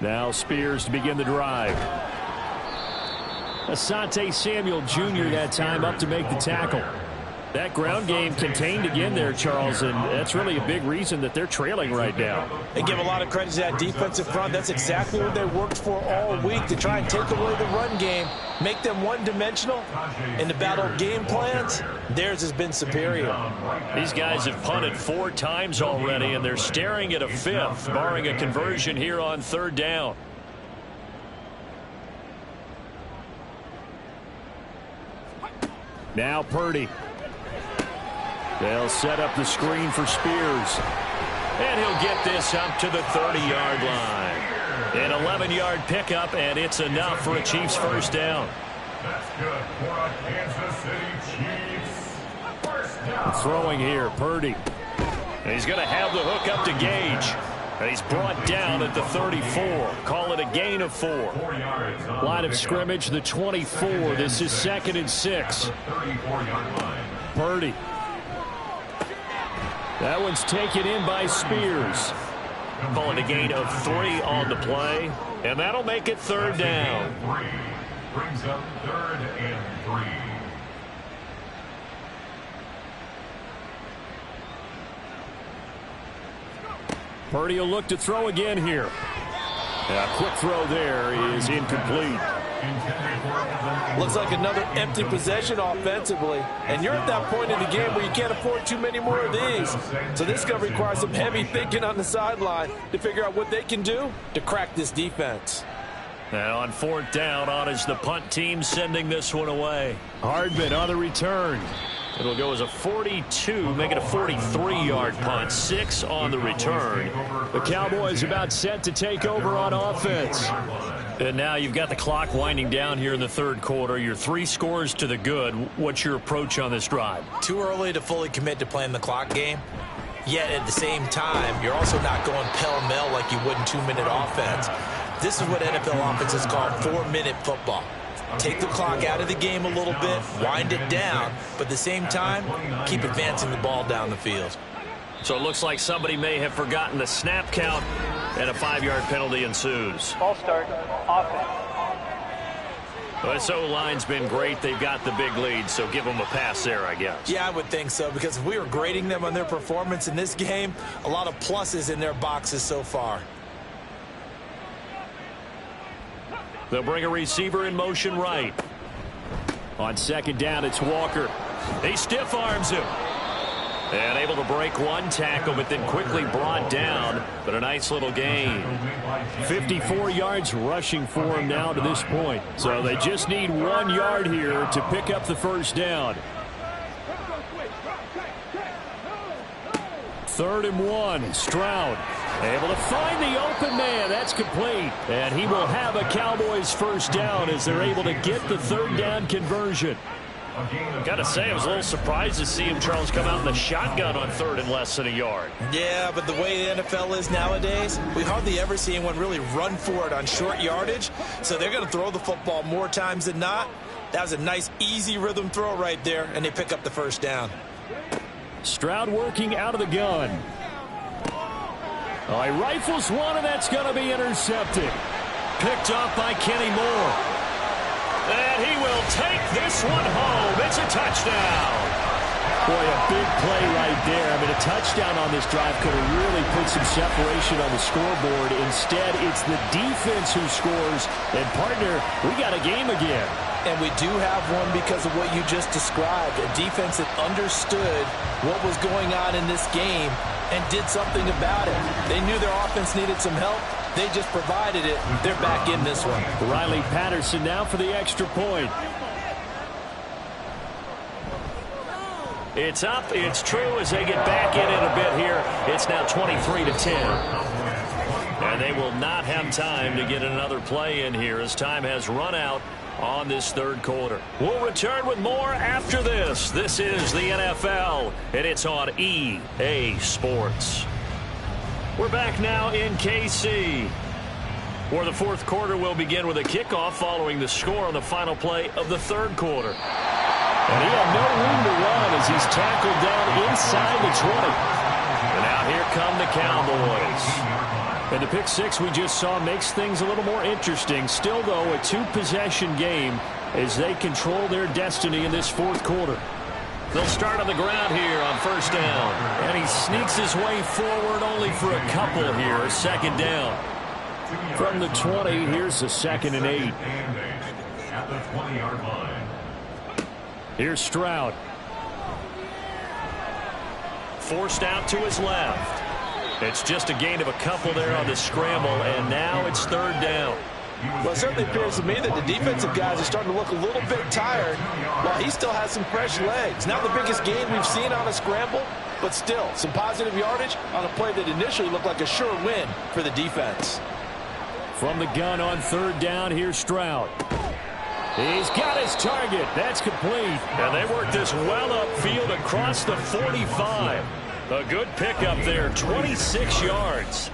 Now Spears to begin the drive. Asante Samuel Jr. that time up to make the tackle. That ground game contained again there, Charles, and that's really a big reason that they're trailing right now. They give a lot of credit to that defensive front. That's exactly what they worked for all week, to try and take away the run game, make them one-dimensional. In the battle of game plans, theirs has been superior. These guys have punted 4 times already, and they're staring at a 5th, barring a conversion here on 3rd down. Now Purdy. They'll set up the screen for Spears. And he'll get this up to the 30-yard line. An 11-yard pickup, and it's enough for a Chiefs first down. That's good for a Kansas City Chiefs first down. Throwing here, Purdy. And he's going to have the hook up to Gage. And he's brought down at the 34. Call it a gain of 4. Line of scrimmage, the 24. This is 2nd and 6. 34-yard line. Purdy. That one's taken in by Spears. Call it a gain of 3 on the play. And that'll make it 3rd down. 3 brings up 3rd and 3. Purdy will look to throw again here. A quick throw there is incomplete. Looks like another empty possession offensively. And you're at that point in the game where you can't afford too many more of these. So this is going to require some heavy thinking on the sideline to figure out what they can do to crack this defense. And on 4th down, on is the punt team sending this one away. Hardman on the return. It'll go as a 42, make it a 43-yard punt. 6 on the return. The Cowboys about set to take over on offense. And now you've got the clock winding down here in the 3rd quarter. You're 3 scores to the good. What's your approach on this drive? Too early to fully commit to playing the clock game. Yet at the same time, you're also not going pell-mell like you would in 2-minute offense. This is what NFL offenses call 4-minute football. Take the clock out of the game a little bit, wind it down, but at the same time, keep advancing the ball down the field. So it looks like somebody may have forgotten the snap count, and a 5-yard penalty ensues. Ball start, offense. Well, this O-line's been great. They've got the big lead, so give them a pass there, I guess. Yeah, I would think so, because if we were grading them on their performance in this game, a lot of pluses in their boxes so far. They'll bring a receiver in motion right. On 2nd down, it's Walker. He stiff arms him. And able to break one tackle, but then quickly brought down. But a nice little gain. 54 yards rushing for him now to this point. So they just need 1 yard here to pick up the first down. 3rd and 1. Stroud able to find the open man. That's complete. And he will have a Cowboys first down as they're able to get the 3rd down conversion. Got to say, I was a little surprised to see him, Charles, come out in the shotgun on 3rd and less than a yard. Yeah, but the way the NFL is nowadays, we hardly ever see anyone really run for it on short yardage. So they're going to throw the football more times than not. That was a nice, easy rhythm throw right there, and they pick up the first down. Stroud working out of the gun. Oh, he rifles one, and that's going to be intercepted. Picked off by Kenny Moore. And he will take this one home. It's a touchdown. Boy, a big play right there. I mean, a touchdown on this drive could have really put some separation on the scoreboard. Instead, it's the defense who scores. And, partner, we got a game again. And we do have one because of what you just described. A defense that understood what was going on in this game and did something about it. They knew their offense needed some help. They just provided it. They're back in this one. Riley Patterson now for the extra point. It's up. It's true as they get back in it a bit here. It's now 23-10. And they will not have time to get another play in here as time has run out on this third quarter. We'll return with more after this. This is the NFL, and it's on EA Sports. We're back now in KC, where the fourth quarter will begin with a kickoff following the score on the final play of the third quarter. And he had no room to run as he's tackled down inside the 20. And now here come the Cowboys. And the pick six we just saw makes things a little more interesting. Still, though, a two-possession game as they control their destiny in this fourth quarter. They'll start on the ground here on first down. And he sneaks his way forward only for a couple here. Second down. From the 20, here's the 2nd and 8. At the 20-yard line. Here's Stroud. Forced out to his left. It's just a gain of a couple there on the scramble, and now it's third down. Well, it certainly appears to me that the defensive guys are starting to look a little bit tired while he still has some fresh legs. Not the biggest gain we've seen on a scramble, but still some positive yardage on a play that initially looked like a sure win for the defense. From the gun on third down, here's Stroud. He's got his target. That's complete. And they work this well upfield across the 45. A good pickup there, 26 yards.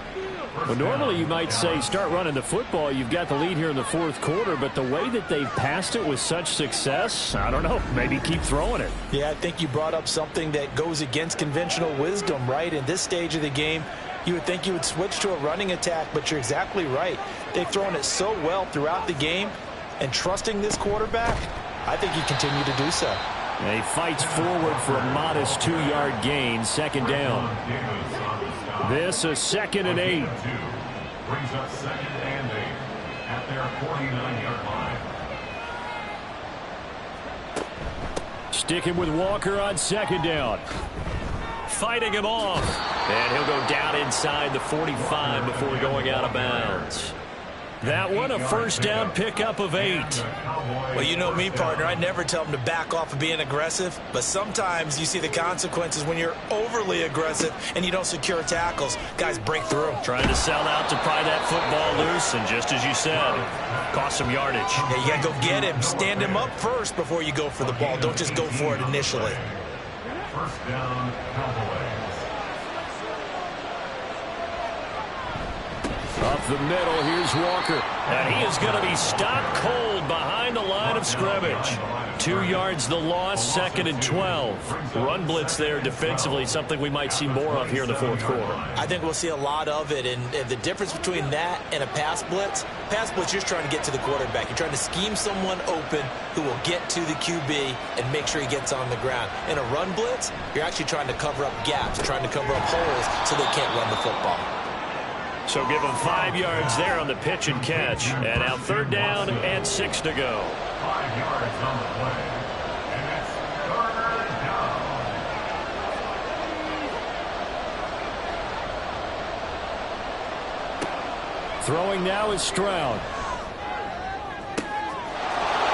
Well, normally you might say start running the football. You've got the lead here in the fourth quarter, but the way that they've passed it with such success, I don't know, maybe keep throwing it. Yeah, I think you brought up something that goes against conventional wisdom, right? In this stage of the game, you would think you would switch to a running attack, but you're exactly right. They've thrown it so well throughout the game, and trusting this quarterback, I think you continue to do so. And he fights forward for a modest 2-yard gain, second down. This is 2nd and 8. Brings up 2nd and 8 at their 49-yard line. Sticking with Walker on second down. Fighting him off. And he'll go down inside the 45 before going out of bounds. That one, a first down pickup of 8. Well, you know me, partner. I never tell them to back off of being aggressive, but sometimes you see the consequences when you're overly aggressive and you don't secure tackles. Guys break through. Trying to sell out to pry that football loose, and just as you said, cost some yardage. Yeah, you got to go get him. Stand him up first before you go for the ball. Don't just go for it initially. First down, Cowboys. Up the middle, here's Walker. And he is going to be stopped cold behind the line of scrimmage. 2 yards the loss, 2nd and 12. Run blitz there defensively, something we might see more of here in the fourth quarter. I think we'll see a lot of it, and the difference between that and a pass blitz, you're just trying to get to the quarterback. You're trying to scheme someone open who will get to the QB and make sure he gets on the ground. In a run blitz, you're actually trying to cover up gaps, trying to cover up holes so they can't run the football. So give them 5 yards there on the pitch and catch. And now third down and 6 to go. 5 yards on the play. And it's third down. Throwing now is Stroud.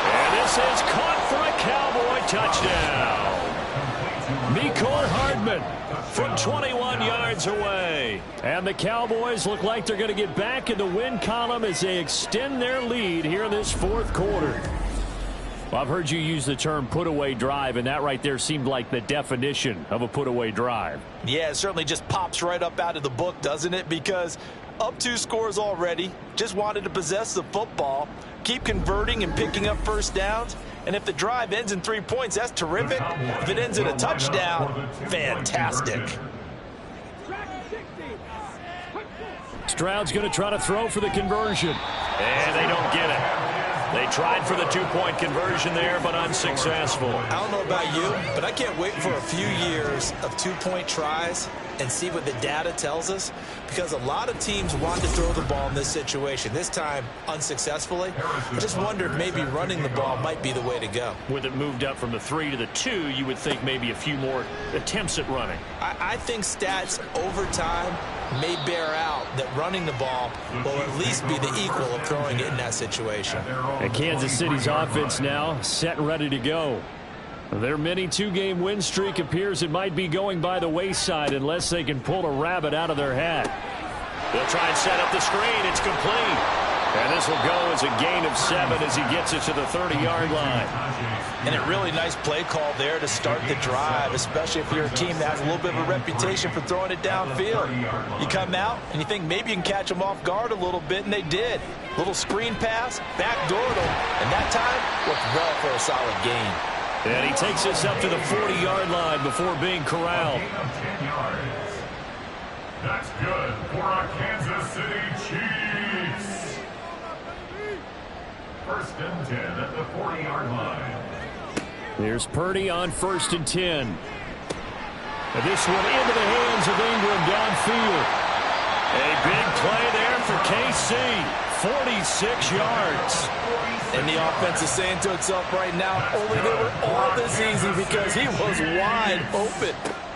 And this is caught for a Cowboy touchdown. Mecole Hardman from 21 yards away. And the Cowboys look like they're going to get back in the win column as they extend their lead here in this fourth quarter. Well, I've heard you use the term put-away drive, and that right there seemed like the definition of a put-away drive. Yeah, it certainly just pops right up out of the book, doesn't it? Because up 2 scores already, just wanted to possess the football, keep converting and picking up first downs. And if the drive ends in 3 points, that's terrific. If it ends in a touchdown, fantastic. Stroud's going to try to throw for the conversion. And they don't get it. They tried for the 2-point conversion there, but unsuccessful. I don't know about you, but I can't wait for a few years of 2-point tries and see what the data tells us, because a lot of teams want to throw the ball in this situation. This time, unsuccessfully. I just wonder if maybe running the ball might be the way to go. With it moved up from the 3 to the 2, you would think maybe a few more attempts at running. I think stats over time may bear out that running the ball will at least be the equal of throwing it in that situation. And Kansas City's offense now set and ready to go. Their mini 2-game win streak appears it might be going by the wayside unless they can pull a rabbit out of their hat. They'll try and set up the screen. It's complete. And this will go as a gain of 7 as he gets it to the 30-yard line. And a really nice play call there to start the drive, especially if you're a team that has a little bit of a reputation for throwing it downfield. You come out and you think maybe you can catch them off guard a little bit, and they did. Little screen pass, backdoored them, and that time worked well for a solid gain. And he takes us up to the 40-yard line before being corralled. That's good for our Kansas City Chiefs. First and 10 at the 40-yard line. Here's Purdy on 1st and 10. And this one into the hands of Ingram downfield. A big play there for KC. 46 yards. And the offense is saying to itself right now, only they were all this easy because he was wide open.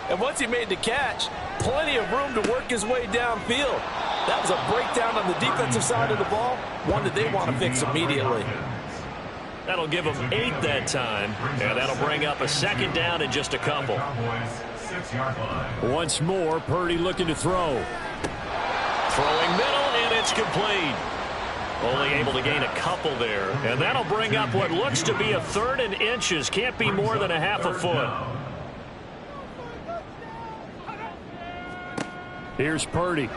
And once he made the catch, plenty of room to work his way downfield. That was a breakdown on the defensive side of the ball, one that they want to fix immediately. That'll give them 8 that time, and that'll bring up a 2nd down and just a couple. Once more, Purdy looking to throw. Throwing middle, and it's complete. Only able to gain a couple there, and that'll bring up what looks to be a 3rd and inches. Can't be more than a half a foot. Here's Purdy.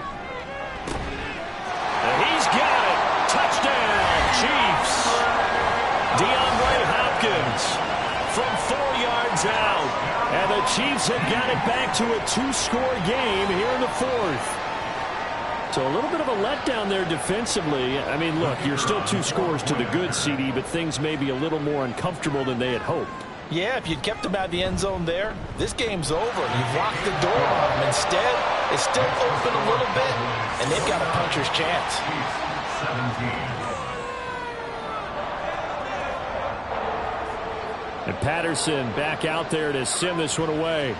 And he's got it. Touchdown, Chiefs. DeAndre Hopkins from 4 yards out. And the Chiefs have got it back to a 2-score game here in the 4th. So a little bit of a letdown there defensively. I mean, look, you're still 2 scores to the good, CD, but things may be a little more uncomfortable than they had hoped. Yeah, if you'd kept them out of the end zone there, this game's over. You've locked the door on them. Instead, it's still open a little bit, and they've got a puncher's chance. And Patterson back out there to send this one away.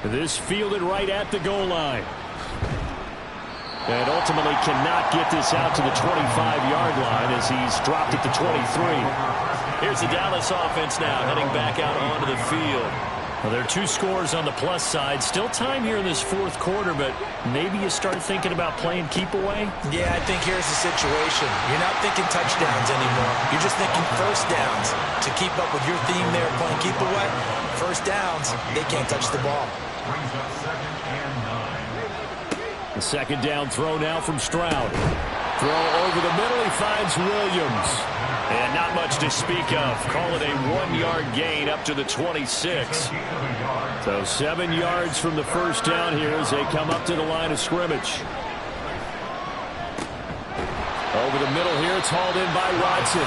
This fielded right at the goal line. And ultimately cannot get this out to the 25-yard line as he's dropped at the 23. Here's the Dallas offense now heading back out onto the field. Well, there are 2 scores on the plus side. Still time here in this 4th quarter, but maybe you start thinking about playing keep away? Yeah, I think here's the situation. You're not thinking touchdowns anymore. You're just thinking first downs. To keep up with your theme there, playing keep away, first downs, they can't touch the ball. Brings up 2nd and 9. The 2nd down throw now from Stroud. Throw over the middle. He finds Williams. And not much to speak of. Call it a 1-yard gain up to the 26. So 7 yards from the first down here as they come up to the line of scrimmage. Over the middle here, it's hauled in by Watson.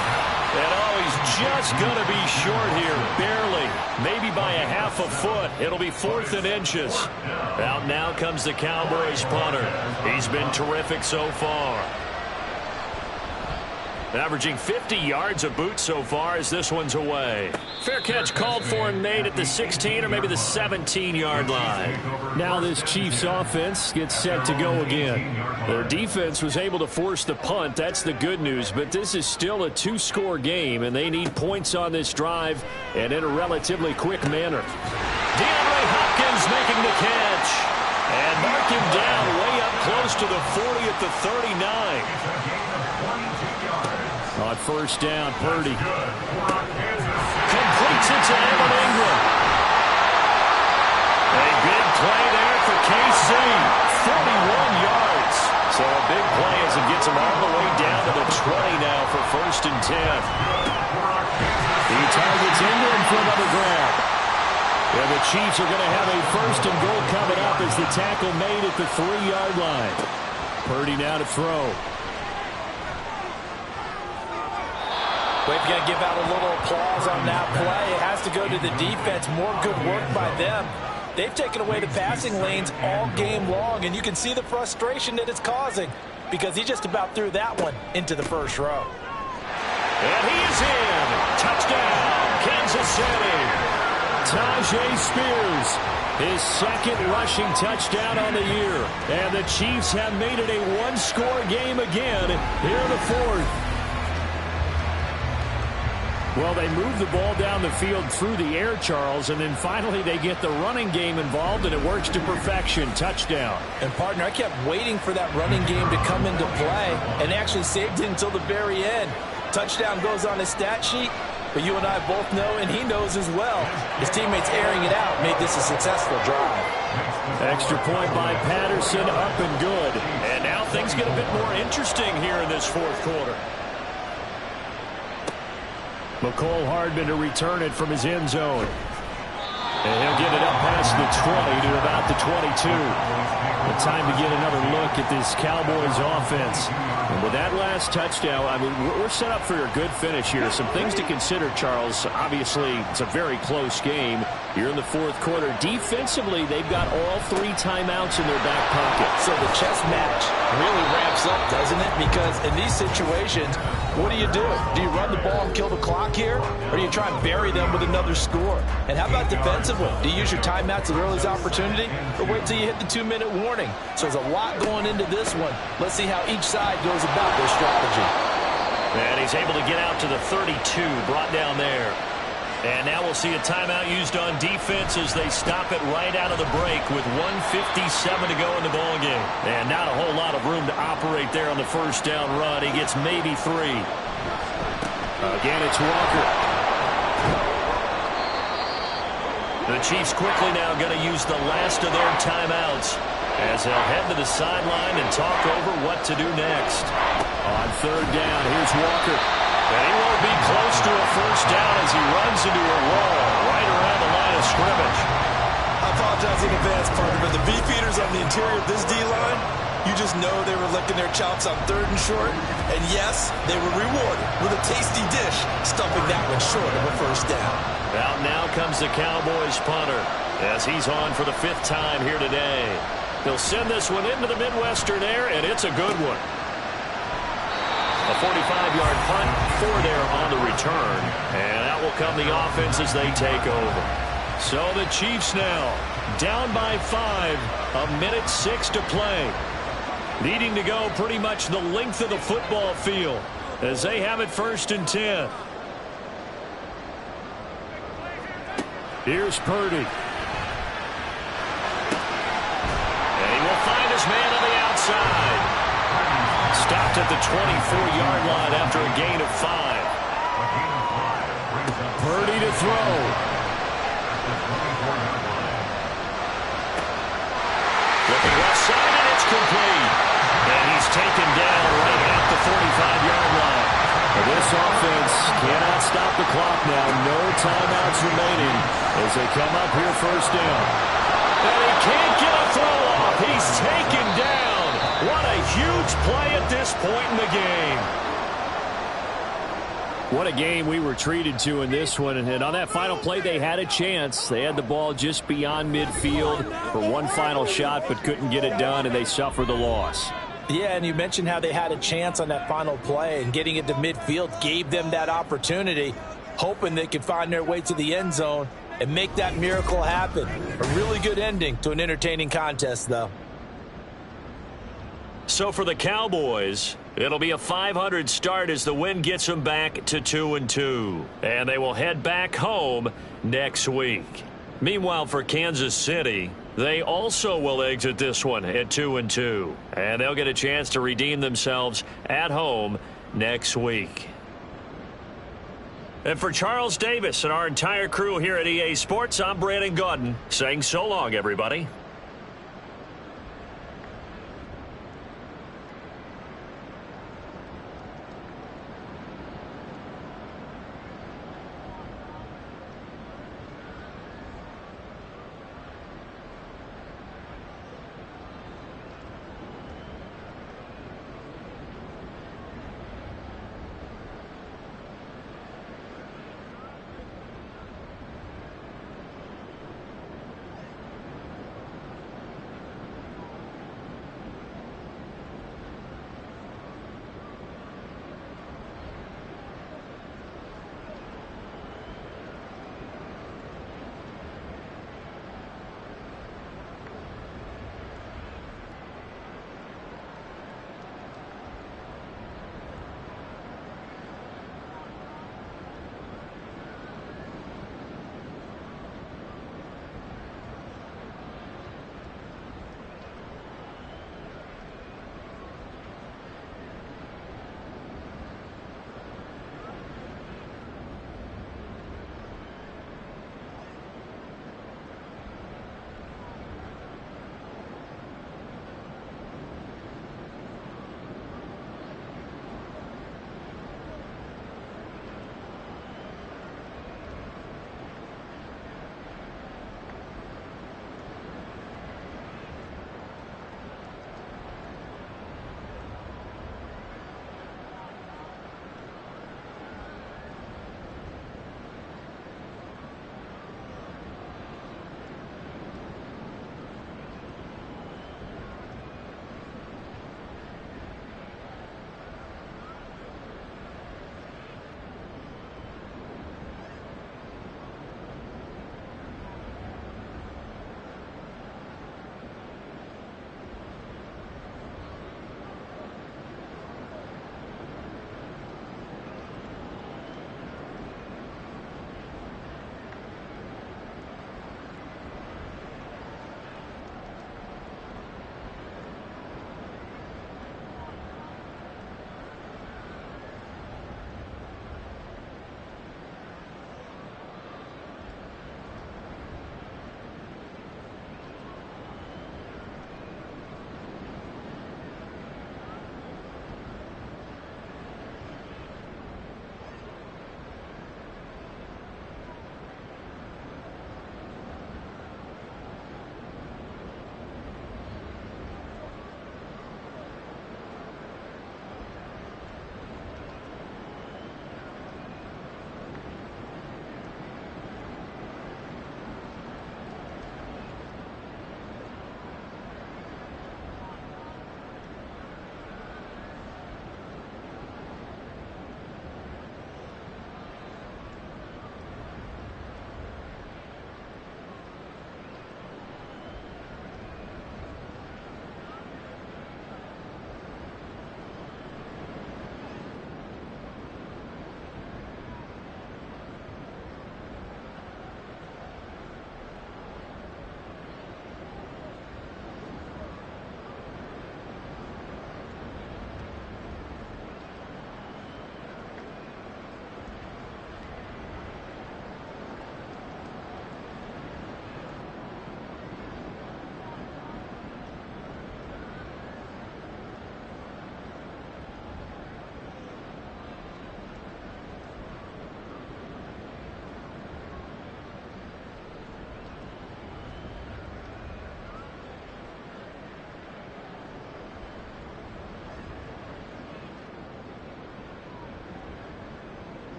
And he's just going to be short here, barely, maybe by a half a foot. It'll be 4th and inches. Out now comes the Cowboys punter. He's been terrific so far. Averaging 50 yards a boot so far as this one's away. Fair catch called for and made at the 16 or maybe the 17-yard line. Now this Chiefs offense gets set to go again. Their defense was able to force the punt. That's the good news, but this is still a 2-score game, and they need points on this drive and in a relatively quick manner. DeAndre Hopkins making the catch. And mark him down way up close to the 40 at the 39. On first down, Purdy. Completes it to Evan Ingram. A big play there for KC. 41 yards. So a big play as it gets him all the way down to the 20 now for 1st and 10. He targets Ingram for another grab. And the Chiefs are going to have a 1st and goal coming up as the tackle made at the 3-yard line. Purdy now to throw. We've got to give out a little applause on that play. It has to go to the defense. More good work by them. They've taken away the passing lanes all game long, and you can see the frustration that it's causing because he just about threw that one into the first row. And he is in. Touchdown, Kansas City. Tajay Spears, his 2nd rushing touchdown on the year. And the Chiefs have made it a 1-score game again here in the 4th. Well, they move the ball down the field through the air, Charles, and then finally they get the running game involved, and it works to perfection. Touchdown. And, partner, I kept waiting for that running game to come into play and actually saved it until the very end. Touchdown goes on his stat sheet, but you and I both know, and he knows as well, his teammates airing it out made this a successful drive. Extra point by Patterson, up and good. And now things get a bit more interesting here in this fourth quarter. McCole Hardman to return it from his end zone. And he'll get it up past the 20 to about the 22. The time to get another look at this Cowboys offense. And with that last touchdown, I mean, we're set up for a good finish here. Some things to consider, Charles. Obviously, it's a very close game. You're in the fourth quarter. Defensively, they've got all 3 timeouts in their back pocket. So the chess match really ramps up, doesn't it? Because in these situations, what do? Do you run the ball and kill the clock here? Or do you try and bury them with another score? And how about defensively? Do you use your timeouts at earliest opportunity? Or wait till you hit the 2-minute warning? So there's a lot going into this one. Let's see how each side goes about their strategy. And he's able to get out to the 32, brought down there. And now we'll see a timeout used on defense as they stop it right out of the break with 1:57 to go in the ballgame. And not a whole lot of room to operate there on the first down run. He gets maybe 3. Again, it's Walker. The Chiefs quickly now going to use the last of their timeouts as they'll head to the sideline and talk over what to do next. On third down, here's Walker. And he won't be close to a first down as he runs into a wall right around the line of scrimmage. I apologize in advance, partner, but the beefeaters on the interior of this D-line, you just know they were licking their chops on 3rd and short. And yes, they were rewarded with a tasty dish, stumping that one short of a first down. Out now comes the Cowboys punter as he's on for the 5th time here today. He'll send this one into the Midwestern air, and it's a good one. A 45-yard punt, 4 there on the return. And out will come the offense as they take over. So the Chiefs now down by 5, 1:06 to play. Needing to go pretty much the length of the football field as they have it 1st and 10. Here's Purdy. And he will find his man on the outside. Stopped at the 24-yard line after a gain of 5. Purdy to throw. Looking left side, and it's complete. And he's taken down right at the 45-yard line. This offense cannot stop the clock now. No timeouts remaining as they come up here 1st down. And he can't get a throw off. He's taken down. What a huge play at this point in the game. What a game we were treated to in this one. And on that final play, they had a chance. They had the ball just beyond midfield for one final shot, but couldn't get it done, and they suffered the loss. Yeah, and you mentioned how they had a chance on that final play, and getting it to midfield gave them that opportunity, hoping they could find their way to the end zone and make that miracle happen. A really good ending to an entertaining contest, though. So for the Cowboys, it'll be a 500 start as the win gets them back to 2-2. And they will head back home next week. Meanwhile, for Kansas City, they also will exit this one at 2-2. And they'll get a chance to redeem themselves at home next week. And for Charles Davis and our entire crew here at EA Sports, I'm Brandon Gaudin saying so long, everybody.